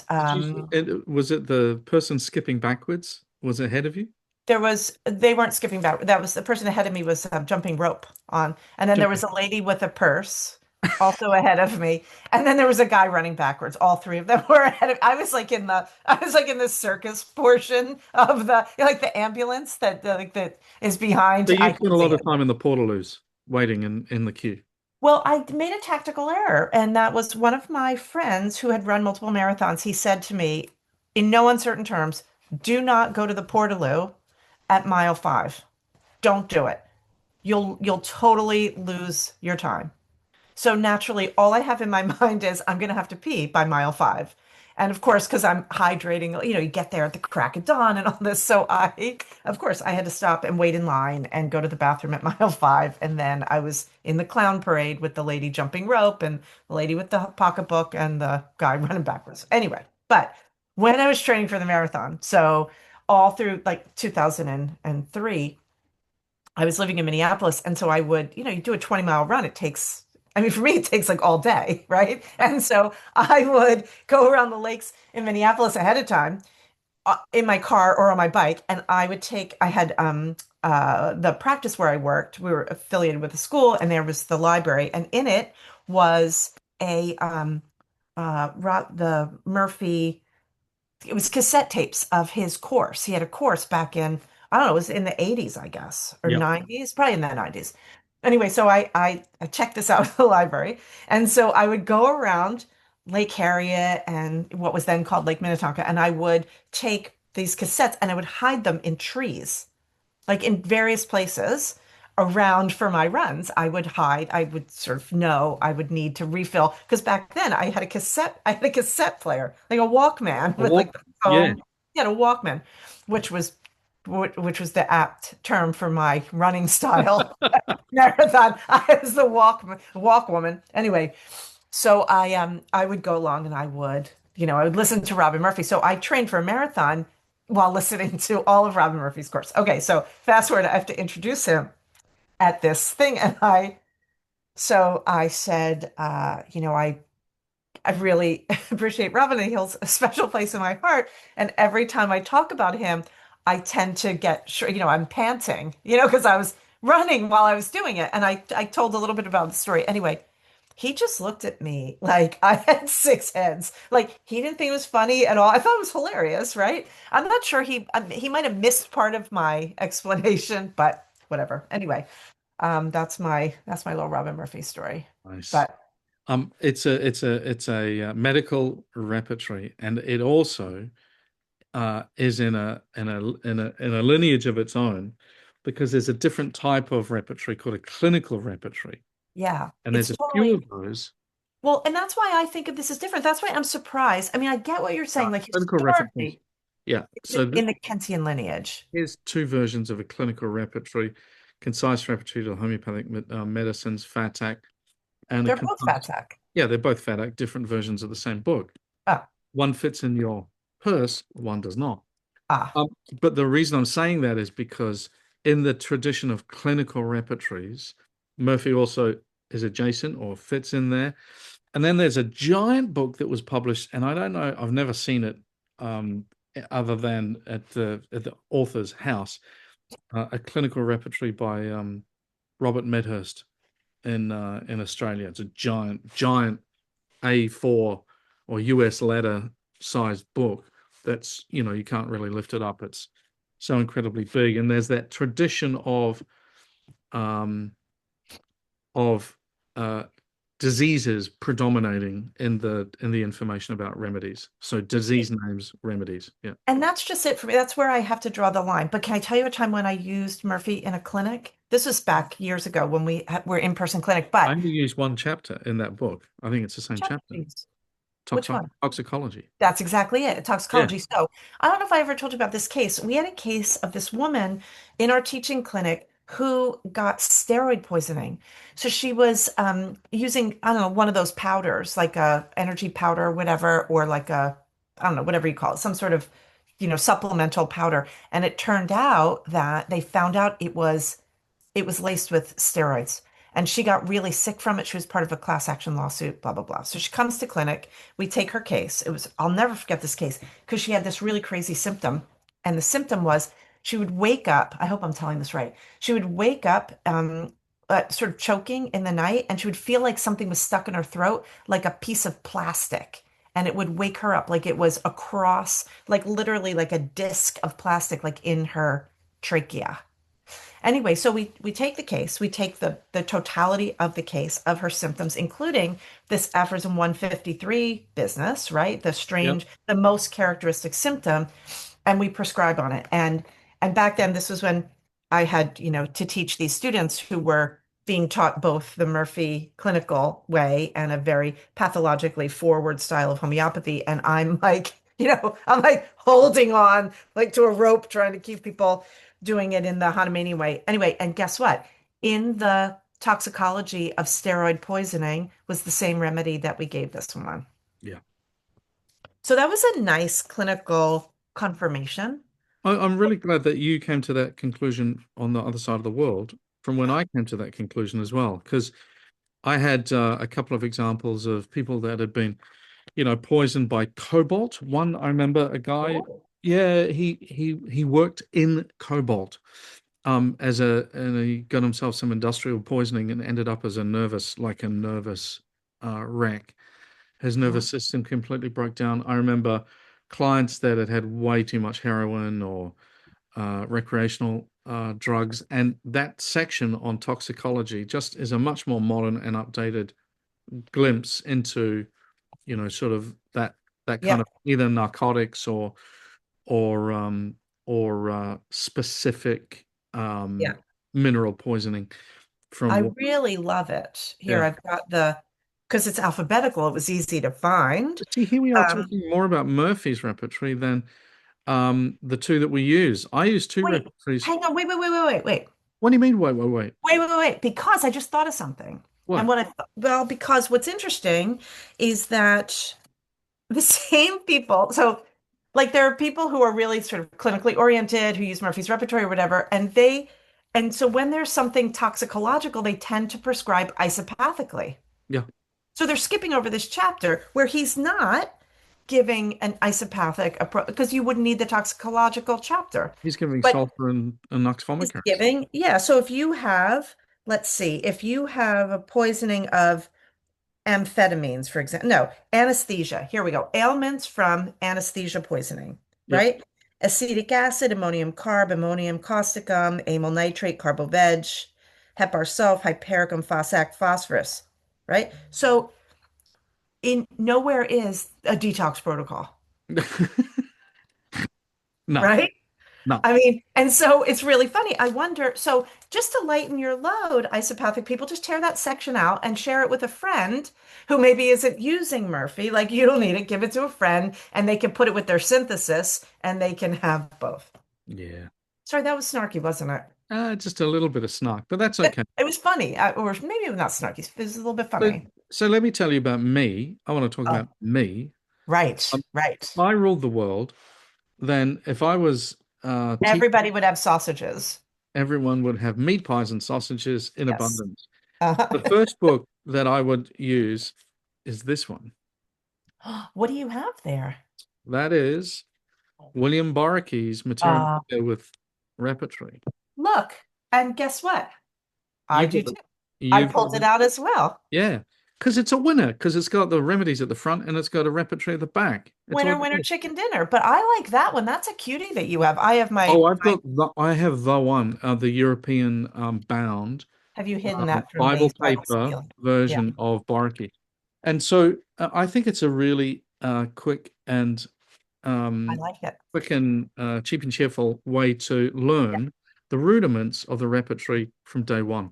Was it the person skipping backwards was ahead of you? they weren't skipping back. That was the person ahead of me was jumping rope on. And then there was Jumping. a lady with a purse also ahead of me. And then there was a guy running backwards. All three of them were ahead of I was like in the circus portion of like the ambulance that is behind. So you I spent could a see lot of it. time in the portaloos waiting in the queue. Well, I made a tactical error, and that was one of my friends who had run multiple marathons. He said to me, in no uncertain terms, do not go to the Portaloo at mile 5. Don't do it. You'll totally lose your time. So naturally, all I have in my mind is I'm going to have to pee by mile 5. And of course, because I'm hydrating, you get there at the crack of dawn and all this. So of course, I had to stop and wait in line and go to the bathroom at mile 5. And then I was in the clown parade with the lady jumping rope and the lady with the pocketbook and the guy running backwards. Anyway, but when I was training for the marathon, so all through like 2003, I was living in Minneapolis, and so I would, you do a 20-mile run. I mean, for me, it takes like all day, right? And so I would go around the lakes in Minneapolis ahead of time in my car or on my bike, and I had the practice where I worked. We were affiliated with a school, and there was the library, and in it was the Murphy. It was cassette tapes of his course. He had a course back in I don't know, it was in the 80s, I guess, or Yeah. 90s, probably in the 90s. Anyway, so I checked this out at the library. And so I would go around Lake Harriet and what was then called Lake Minnetonka, and I would take these cassettes and I would hide them in trees, like in various places around for my runs. I would hide, I would sort of know I would need to refill because back then I had a cassette player, like a Walkman A with like walk. the Yeah. foam, yeah, a Walkman, which was which was the apt term for my running style. Marathon. I was the walk woman. Anyway, so I would go along and I would listen to Robin Murphy. So I trained for a marathon while listening to all of Robin Murphy's course. Okay, so fast forward, I have to introduce him at this thing, and I said, I really appreciate Robin, and he holds a special place in my heart. And every time I talk about him, I tend to get sure, I'm panting, because I was running while I was doing it. And I told a little bit about the story. Anyway, he just looked at me like I had six heads. Like he didn't think it was funny at all. I thought it was hilarious, right? I'm not sure he might have missed part of my explanation, but whatever. Anyway, that's my little Robin Murphy story. Nice. But It's a medical repertory, and it also is in a lineage of its own, because there's a different type of repertory called a clinical repertory, yeah, and it's there's a few totally. of those. Well, and that's why I think of this as different. That's why I'm surprised. I mean, I get what you're saying, like Clinical repertories. historically, Yeah. it's So in the Kentian lineage. here's two versions of a clinical repertory: concise repertory to homeopathic medicines, FATAC, and a They're both concise. FATSAC. Yeah, they're both FATAC, different versions of the same book. Ah, One fits in your purse, one does not. ah, Um, but the reason I'm saying that is because in the tradition of clinical repertories, Murphy also is adjacent or fits in there. And then there's a giant book that was published, and I don't know, I've never seen it um, other than at the author's house, a clinical repertory by Robert Medhurst in Australia. It's a giant A4 or US letter sized book that's, you can't really lift it up. It's so incredibly big. And there's that tradition um of uh diseases predominating in the information about remedies. So disease names, remedies. Yeah. and that's just it for me. That's where I have to draw the line. But can I tell you a time when I used Murphy in a clinic? This was back years ago when were in-person clinic. I But only used one chapter in that book. I think it's the same chapter. which one? Toxicology. That's exactly it, Yeah. toxicology. So I don't know if I ever told you about this case. We had a case of this woman in our teaching clinic who got steroid poisoning. So she was using, I don't know, one of those powders, like a energy powder, whatever, or like I don't know, whatever you call it, some sort of, supplemental powder. And it turned out that they found out it was laced with steroids. And she got really sick from it. She was part of a class action lawsuit, blah, blah, blah. So she comes to clinic. We take her case. I'll never forget this case because she had this really crazy symptom. And the symptom was she would wake up. I hope I'm telling this right. She would wake up sort of choking in the night, and she would feel like something was stuck in her throat, like a piece of plastic. And it would wake her up like it was across, like literally like a disc of plastic, like in her trachea. Anyway, so we take the case, we take the totality of the case of her symptoms, including this aphorism 153 business, right? Yep. The most characteristic symptom, and we prescribe on it. And back then, this was when I had, to teach these students who were being taught both the Murphy clinical way and a very pathologically forward style of homeopathy. And I'm like, I'm like holding on like to a rope, trying to keep people doing it in the Hahnemann way. Anyway, and guess what? In the toxicology of steroid poisoning was the same remedy that we gave this one. Yeah. So that was a nice clinical confirmation. I'm really glad that you came to that conclusion on the other side of the world from when I came to that conclusion as well, because I had a couple of examples of people that had been, poisoned by cobalt. One, I remember a guy, yeah, he worked in cobalt and he got himself some industrial poisoning and ended up as a nervous wreck. His nervous system completely broke down. I remember clients that had had way too much heroin or recreational drugs, and that section on toxicology just is a much more modern and updated glimpse into, sort of that kind Yep. of either narcotics or specific Yeah. mineral poisoning I from really love it. Here, yeah. I've got because it's alphabetical, it was easy to find. See, here we are Um, talking more about Murphy's repertory than the two that we use. I use two wait, repertories. hang on, wait. What do you mean? Wait. Because I just thought of something. And What? what I thought, well, because what's interesting is that the same people, so like there are people who are really sort of clinically oriented, who use Murphy's repertory or whatever, and so when there's something toxicological, they tend to prescribe isopathically. Yeah, So they're skipping over this chapter where he's not giving an isopathic approach because you wouldn't need the toxicological chapter. he's giving But sulfur and nux he's vomicaris. giving, yeah. So if you have, let's see, if you have a poisoning of amphetamines, for example, no, anesthesia. Here we go. Ailments from anesthesia poisoning, Yep. right? Acetic acid, ammonium carb, ammonium causticum, amyl nitrate, carboveg, hepar sulf, hypericum, phosac, phosphorus, right? So in nowhere is a detox protocol, No, right? no. I mean, and so it's really funny. I wonder, so just to lighten your load, isopathic people, just tear that section out and share it with a friend who maybe isn't using Murphy. Like you don't need it, give it to a friend and they can put it with their synthesis and they can have both. Yeah. Sorry, that was snarky, wasn't it? Just a little bit of snark, but that's It, okay. it was funny, or maybe it was not snarky. It was a little bit So, funny. so let me tell you about me. I want to talk Oh, about me. right, If right. I ruled the world, then if I was teaching, Everybody would have sausages. everyone would have meat pies and sausages in Yes. abundance. Uh, The first book that I would use is this one. what do you have there? That is William Boricke's Material Uh, to Go with Repertory. Look, and guess what? I You've do got too. the, I you've got pulled it the, out as well. yeah, because it's a winner, because it's got the remedies at the front and it's got a repertory at the back. It's all Winner, winner, chicken dinner. But I like that one. That's a cutie that you have. I have Oh, I have the one, the European bound have you hidden that from me Bible so I don't paper steal it? Yeah, version of Boricke. And so I think it's a really I um, like it. cheap and cheerful way to Yeah, learn the rudiments of the repertory from day one.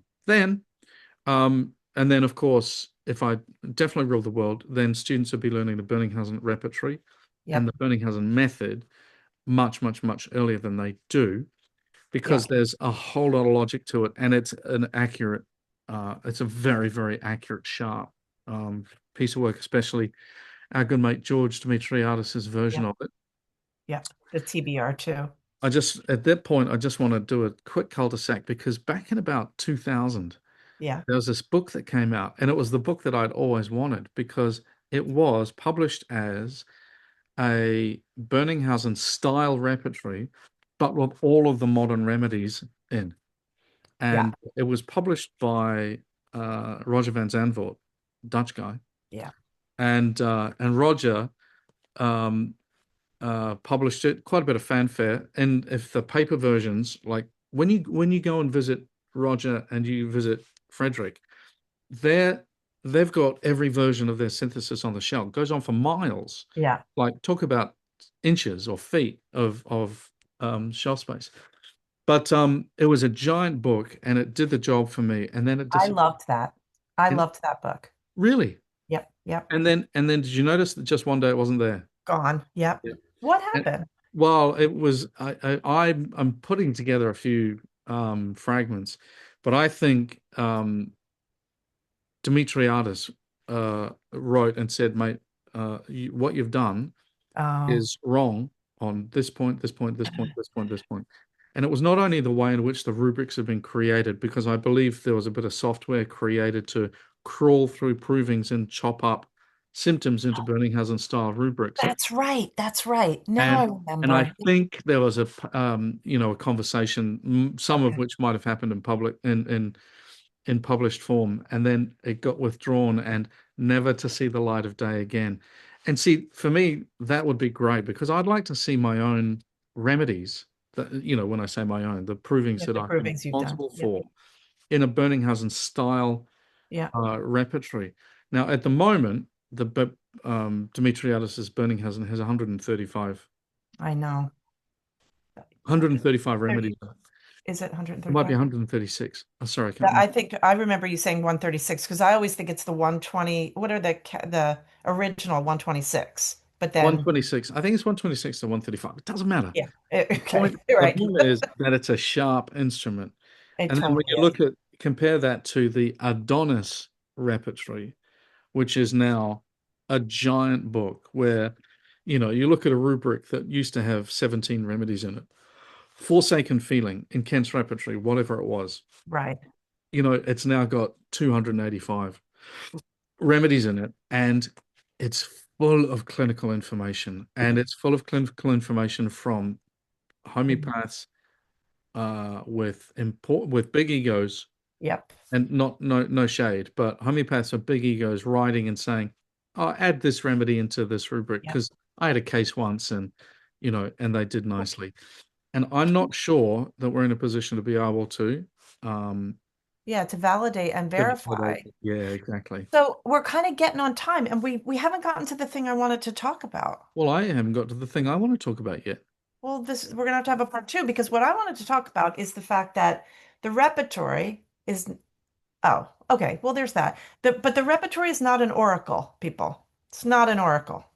And then of course, if I definitely rule the world, then students will be learning the Boenninghausen repertory and yep, the Boenninghausen method much earlier than they do, because yep. there's a whole lot of logic to it, and it's a very accurate, sharp piece of work, especially our good mate George Demetriadis's version Yep, of it. yep. The TBR too. At that point, I just want to do a quick cul-de-sac, because back in about 2000, Yeah, there was this book that came out, and it was the book that I'd always wanted, because it was published as a Boenninghausen style repertory, but with all of the modern remedies in. yeah, And it was published by Roger van Zandvoort, Dutch guy, yeah, and Roger um, published it. Quite a bit of fanfare. And if the paper versions, like when you go and visit Roger and you visit Frederick, they're they've got every version of their synthesis on the shelf. It goes on for miles. yeah. Like, talk about inches or feet of shelf space. But it was a giant book, and it did the job for me. And then it I disappeared. loved that. I And loved that book. really, Yep, yep. and then did you notice that just one day it wasn't there? Gone. Yep. Yeah. What And happened? well, it was I'm putting together a few fragments, but I think Demetriadis wrote and said, mate, what you've done Oh, is wrong on this point, this point, this point, this point, this point. And it was not only the way in which the rubrics have been created, because I believe there was a bit of software created to crawl through provings and chop up symptoms into Berningshausen style rubrics. that's right. That's right. Now I And and I remember. think there was a conversation, some of Okay. which might have happened in public in published form, and then it got withdrawn and never to see the light of day again. And see, for me, that would be great, because I'd like to see my own remedies when I say my own, the provings Yeah, that the I've been provings you've done. responsible Yep. for in a Boenninghausen style Yeah, repertory. Now, at the moment, Demetriadis's Boenninghausen has 135, I know. 135 130, remedies. is it It might be 135? 136. Oh, sorry, I can't I remember. think I remember you saying 136 because I always think it's the 120. What are the original 126? But then, 126. I think it's 126 to 135. It doesn't matter. yeah, The okay, point, you're the right. point is that it's a sharp instrument. It And then when totally you is. compare that to the Adonis repertory, which is now a giant book where, you look at a rubric that used to have 17 remedies in it. Forsaken Feeling in Kent's repertory, whatever it was, Right. it's now got 285 remedies in it, and it's full of clinical information, and it's full of clinical information from Mhm. homeopaths with big egos, Yep. and not no shade, but homeopaths are big egos writing and saying, "Oh, add this remedy into this rubric Yep. because I had a case once, and they did nicely." And I'm not sure that we're in a position to be able to. Um, Yeah, to validate and to verify. validate. Yeah, exactly. So we're kind of getting on time, and we haven't gotten to the thing I wanted to talk about. Well, I haven't got to the thing I want to talk about yet. Well, this we're gonna have to have a part two because what I wanted to talk about is the fact that the repertory is oh, okay. Well, there's that. But the repertory is not an oracle, people. It's not an oracle.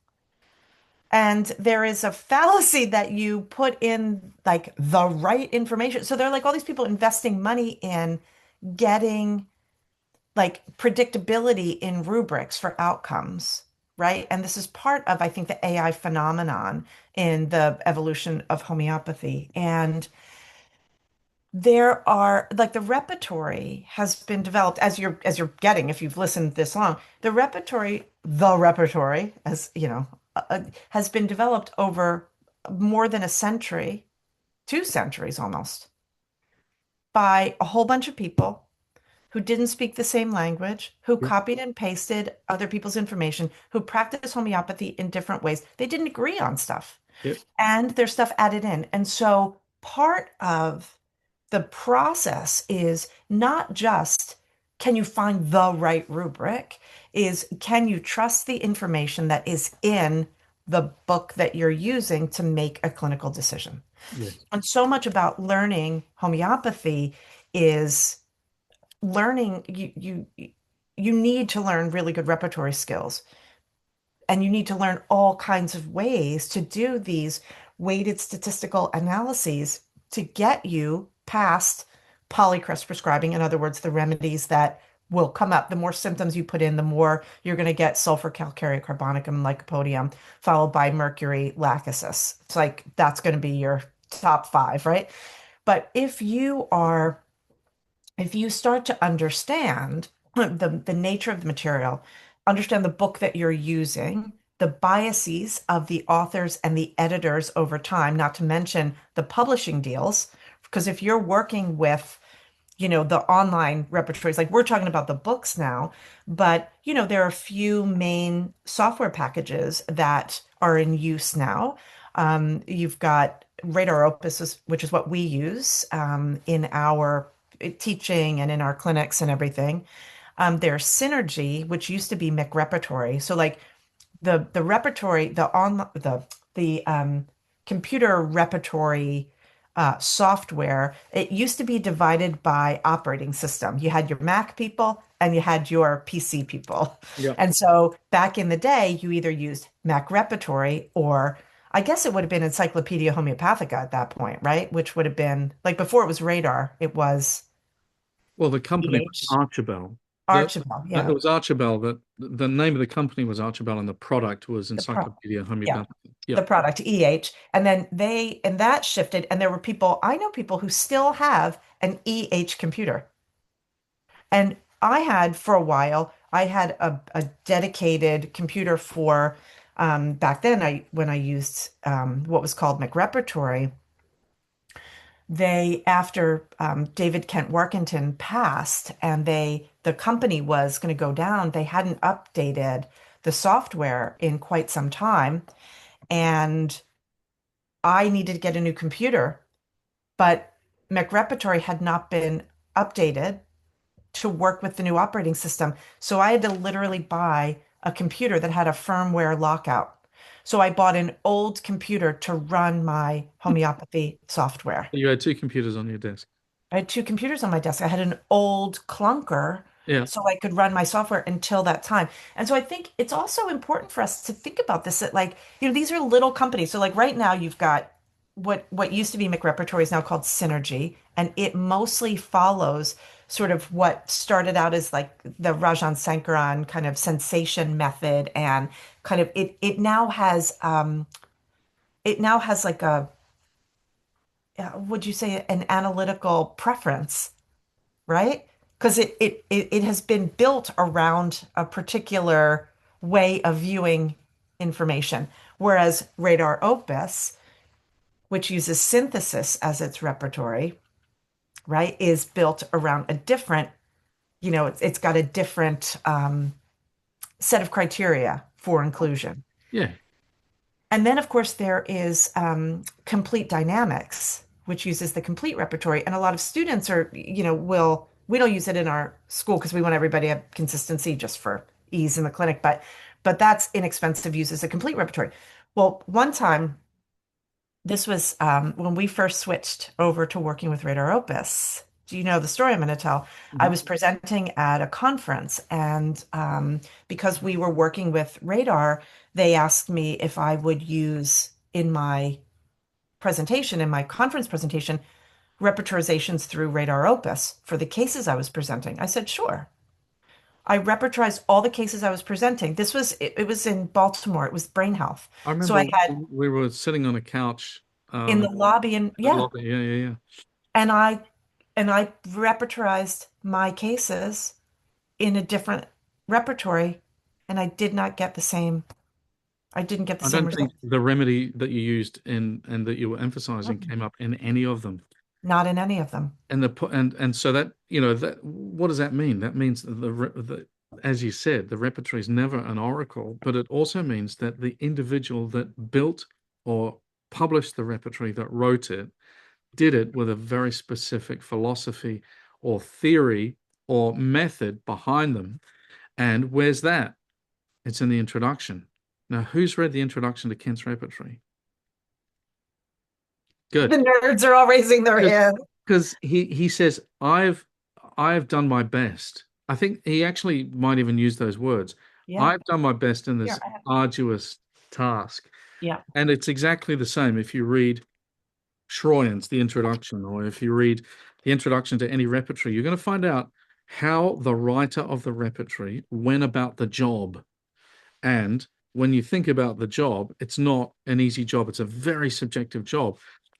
And there is a fallacy that you put in like the right information. So there are like all these people investing money in getting like predictability in rubrics for outcomes, right? And this is part of, I think, the AI phenomenon in the evolution of homeopathy. And there are like the repertory has been developed as you're getting if you've listened this long. The repertory, as you know, has been developed over more than a century, 2 centuries almost, by a whole bunch of people who didn't speak the same language, who Yep. copied and pasted other people's information, who practiced homeopathy in different ways. They didn't agree on stuff, Yep. and there's stuff added in. And so part of the process is not just can you find the right rubric, is can you trust the information that is in the book that you're using to make a clinical decision? Yes. And so much about learning homeopathy is learning you need to learn really good repertory skills, and you need to learn all kinds of ways to do these weighted statistical analyses to get you past polycrest prescribing. In other words, the remedies that will come up. The more symptoms you put in, the more you're going to get sulfur calcareous carbonicum lycopodium, followed by mercury lachesis. It's like that's going to be your top five, right? But if you start to understand the nature of the material, understand the book that you're using, the biases of the authors and the editors over time, not to mention the publishing deals, because if you're working with, the online repertories, like we're talking about the books now, but, there are a few main software packages that are in use now. You've got Radar Opus, which is what we use in our teaching and in our clinics and everything. There's Synergy, which used to be McRepertory. So like the repertory, the computer repertory software, it used to be divided by operating system. You had your Mac people and you had your PC people. Yep. And so back in the day, you either used Mac Repertory or I guess it would have been Encyclopedia Homeopathica at that point, right? Which would have been like before it was Radar, it was Well, the company was EH, Archibald. Archibald, It yeah, was Archibald that the name of the company was Archibald, and the product was the pro, Encyclopedia yeah, Homeopathic. the Yep. product EH, and then that shifted, and there were people I know people who still have an EH computer, and I had for a while I had a dedicated computer for back then I when I used what was called McRepertory. They after David Kent Workington passed and the company was going to go down, they hadn't updated the software in quite some time, and I needed to get a new computer. but McRepertory had not been updated to work with the new operating system. So I had to literally buy a computer that had a firmware lockout. So I bought an old computer to run my homeopathy software. You had two computers on your desk. I had two computers on my desk. I had an old clunker Yeah. so I could run my software until that time. And so I think it's also important for us to think about this that like, these are little companies. So like right now you've got what used to be McRepertory is now called Synergy, and it mostly follows sort of what started out as like the Rajan Sankaran kind of sensation method and kind of it now has like a would you say an analytical preference, right? Because it has been built around a particular way of viewing information. Whereas Radar Opus, which uses synthesis as its repertory, right, is built around a different, it's got a different set of criteria for inclusion. Yeah. And then, of course, there is complete dynamics, which uses the complete repertory. And a lot of students we don't use it in our school because we want everybody to have consistency just for ease in the clinic, but that's inexpensive, uses a complete repertory. Well, one time, this was when we first switched over to working with Radar Opus. Do you know the story I'm going to tell? I Mhm. was presenting at a conference, and because we were working with Radar, they asked me if I would use in my presentation, in my conference presentation, repertorizations through Radar Opus for the cases I was presenting. I said, sure. I repertorized all the cases I was presenting. It was in Baltimore. It was brain health. I So remember I had we were sitting on a couch in uh, the lobby, and at yeah, lobby. Yeah, yeah, yeah. and I repertorized my cases in a different repertory, and I didn't get the I same don't think result. the remedy that you used in and that you were emphasizing Mm-mm. came up in any of them. Not in any of them. And so that that what does that mean? That means that the as you said, the repertory is never an oracle, but it also means that the individual that built or published the repertory, that wrote it, did it with a very specific philosophy or theory or method behind them. And where's that? It's in the introduction. Now, who's read the introduction to Kent's repertory? The Good. nerds are all raising their Because hand. he says, I've done my best. I think he actually might even use those words. Yeah. I've done my best in Here, this I have. arduous task. Yeah. And it's exactly the same if you read Schroyen's The Introduction, or if you read the introduction to any repertory, you're going to find out how the writer of the repertory went about the job. And when you think about the job, it's not an easy job. It's a very subjective job.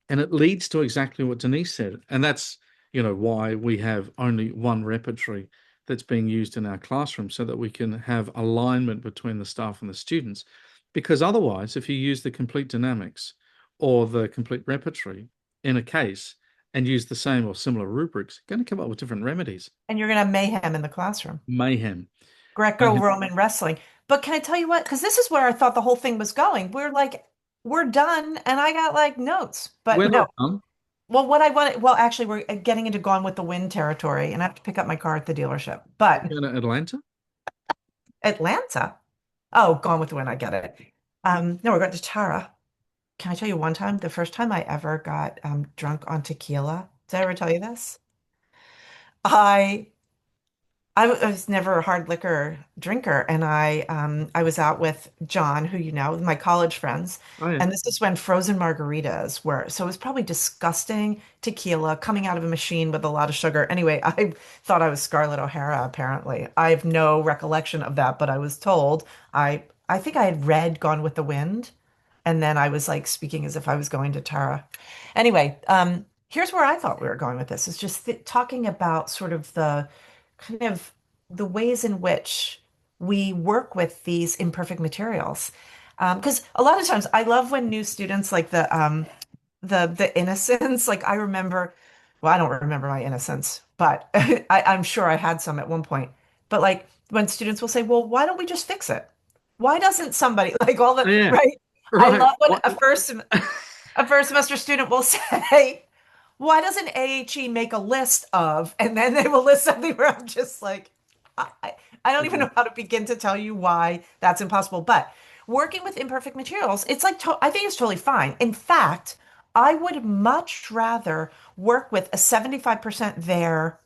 And it leads to exactly what Denise said. And that's, why we have only one repertory that's being used in our classroom so that we can have alignment between the staff and the students. Because otherwise, if you use the complete dynamics or the complete repertory in a case and use the same or similar rubrics, you're going to come up with different remedies. And you're gonna have mayhem in the classroom. Mayhem. Mayhem. Greco-Roman wrestling. But can I tell you what? Because this is where I thought the whole thing was going. We're done, and I got like notes. We're But no. not done. Well, what I want, well, actually, we're getting into Gone with the Wind territory, and I have to pick up my car at the dealership. But We're going to Atlanta. Atlanta. Oh, Gone with the Wind, I get it. No, we're going to Tara. Can I tell you one time, the first time I ever got drunk on tequila? Did I ever tell you this? I I was never a hard liquor drinker, and I was out with John, who you know, with my college friends, Oh, yeah. and this is when frozen margaritas were. So it was probably disgusting tequila coming out of a machine with a lot of sugar. Anyway, I thought I was Scarlett O'Hara. Apparently, I have no recollection of that, but I was told I think I had read Gone with the Wind, and then I was like speaking as if I was going to Tara. Anyway, here's where I thought we were going with this. Is just talking about sort of the kind of the ways in which we work with these imperfect materials. Because a lot of times I love when new students like the innocence, like I remember, well, I don't remember my innocence, but I'm sure I had some at one point. But like when students will say, well, why don't we just fix it? Why doesn't somebody like all the Yeah, right? I right. love when What? a first semester student will say, why doesn't AHE make a list of, and then they will list something where I'm just like, I, I I don't even Yeah. know how to begin to tell you why that's impossible. But working with imperfect materials, it's like, I think it's totally fine. In fact, I would much rather work with a 75% there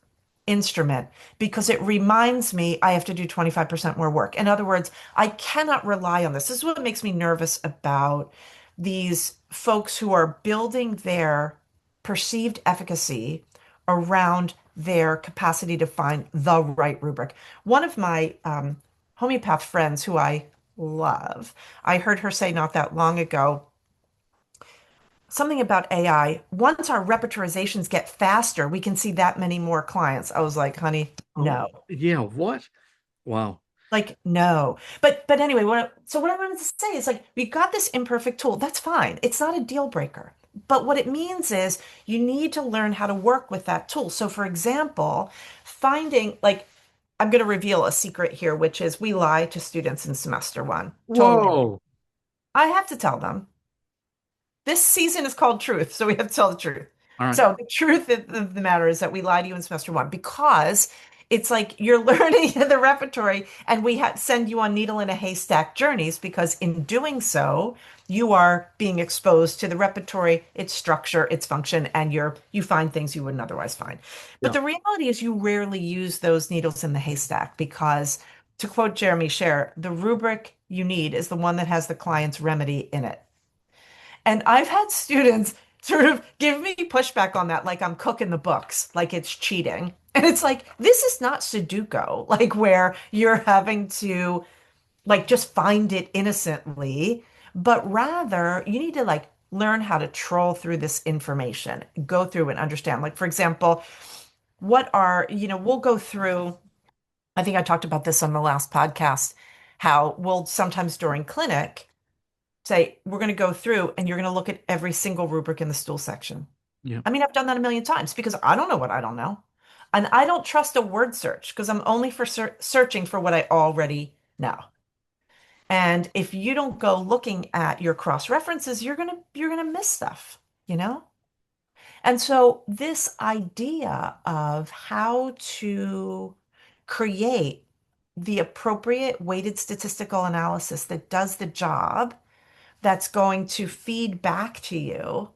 instrument because it reminds me I have to do 25% more work. In other words, I cannot rely on this. This is what makes me nervous about these folks who are building their perceived efficacy around their capacity to find the right rubric. One of my homeopath friends who I love, I heard her say not that long ago something about AI. Once our repertorizations get faster, we can see that many more clients. I was like, honey, Oh, no. yeah. What? Wow. Like, no. But anyway, what I wanted to say is like we got this imperfect tool. That's fine. It's not a deal breaker. But what it means is you need to learn how to work with that tool. So for example, finding like I'm going to reveal a secret here, which is we lie to students in semester one. Totally. Whoa. I have to tell them. This season is called Truth, so we have to tell the truth. All right. So the truth of the matter is that we lie to you in semester one because it's like you're learning the repertory, and we send you on needle in a haystack journeys because in doing so, you are being exposed to the repertory, its structure, its function, and you find things you wouldn't otherwise find. But Yeah. the reality is you rarely use those needles in the haystack because, to quote Jeremy Sher, the rubric you need is the one that has the client's remedy in it. And I've had students sort of give me pushback on that, like I'm cooking the books, like it's cheating. And it's like, this is not Sudoku, like where you're having to like just find it innocently, but rather you need to like learn how to troll through this information, go through and understand. Like, for example, we'll go through, I think I talked about this on the last podcast, how we'll sometimes during clinic say, we're going to go through and you're going to look at every single rubric in the stool section. Yeah. I mean, I've done that a million times because I don't know what I don't know. And I don't trust a word search because I'm only for searching for what I already know. And if you don't go looking at your cross references, you're going to miss stuff, you know? And so this idea of how to create the appropriate weighted statistical analysis that does the job that's going to feed back to you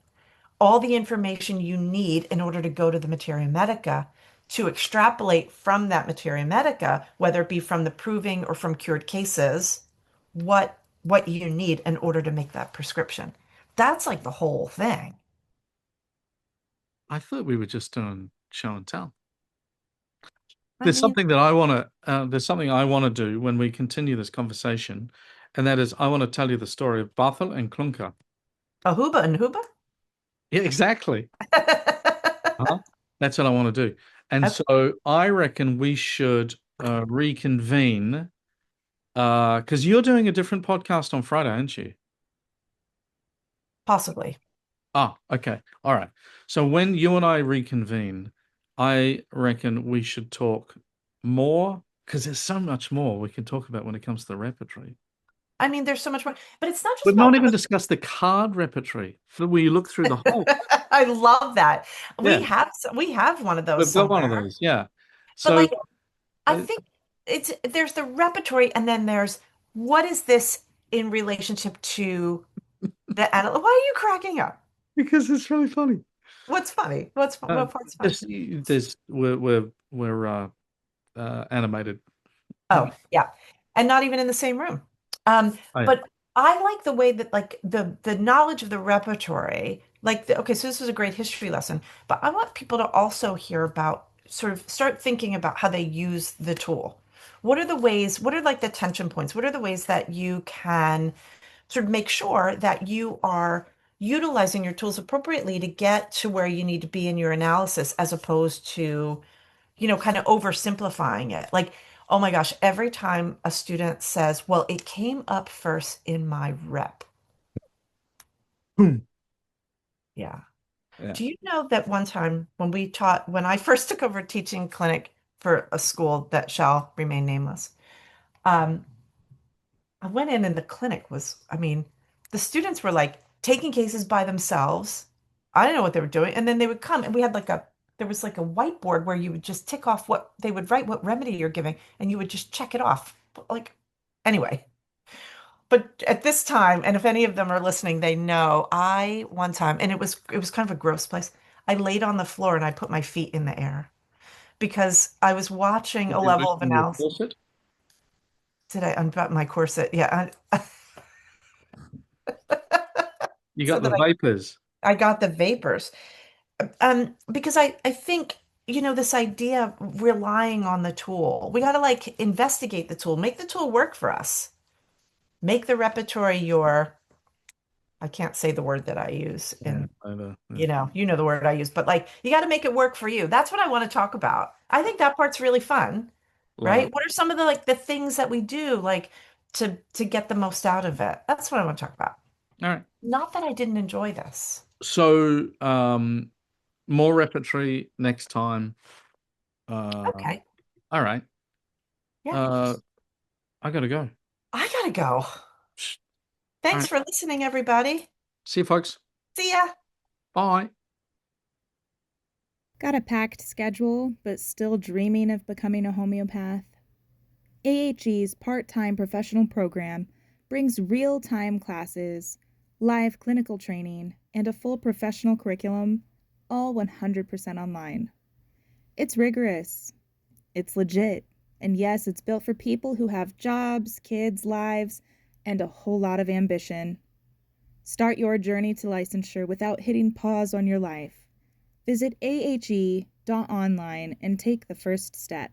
all the information you need in order to go to the materia medica to extrapolate from that materia medica, whether it be from the proving or from cured cases, what you need in order to make that prescription. That's like the whole thing. I thought we were just doing show and tell. I mean, There's something I want to do when we continue this conversation, and that is I want to tell you the story of Barthel and Klunker. Ahuba and Huba? Yeah, exactly. Uh-huh. That's what I want to do. And Okay, so I reckon we should reconvene because you're doing a different podcast on Friday, aren't you? possibly. Ah, okay. All right. So when you and I reconvene, I reckon we should talk more because there's so much more we can talk about when it comes to the repertory. I mean, there's so much more, but it's not just We've not about even discussed the card repertory for where you look through the whole. I love that. Yeah, We have one of those we've got one of somewhere. those. Yeah. But So like I think there's the repertory and then there's what is this in relationship to the animal? Why are you cracking up? because it's really funny. What's funny? Uh, What part's funny? just there's we're animated. Oh, yeah. And not even in the same room. Oh, yeah. But I like the way that like the knowledge of the repertory, like okay, so this was a great history lesson, but I want people to also hear about sort of start thinking about how they use the tool. What are like the tension points? What are the ways that you can sort of make sure that you are utilizing your tools appropriately to get to where you need to be in your analysis as opposed to kind of oversimplifying it. Like, oh my gosh, every time a student says, well, it came up first in my rep. Boom. Yeah. Yeah. Do you know that one time when I first took over teaching clinic for a school that shall remain nameless, um, I went in and the clinic was, I mean, the students were like taking cases by themselves. I didn't know what they were doing. And then they would come and we had there was like a whiteboard where you would just tick off they would write what remedy you're giving and you would just check it off. Like, anyway. But at this time, and if any of them are listening, they know one time, and it was kind of a gross place. I laid on the floor and I put my feet in the air because I was watching Did a you level of open your analysis. corset? Did I unbutton my corset? Yeah. You So got the that vapors. I got the vapors. Because I think, this idea of relying on the tool, we got to like investigate the tool, make the tool work for us, make the repertory I can't say the word that I use Yeah, in, over. the word I use, but like you got to make it work for you. That's what I want to talk about. I think that part's really fun, Love it. right? What are some of the things that we do like to get the most out of it? That's what I want to talk about. All right. Not that I didn't enjoy this. So, more repertory next time. Uh, Okay. all right. Yeah. Uh, I gotta go. I gotta go. All Thanks right. for listening, everybody. See you, folks. See ya. Bye. Got a packed schedule, but still dreaming of becoming a homeopath? AHE's part-time professional program brings real-time classes, live clinical training, and a full professional curriculum, all 100% online. It's rigorous. It's legit. And yes, it's built for people who have jobs, kids, lives, and a whole lot of ambition. Start your journey to licensure without hitting pause on your life. Visit ahe.online and take the first step.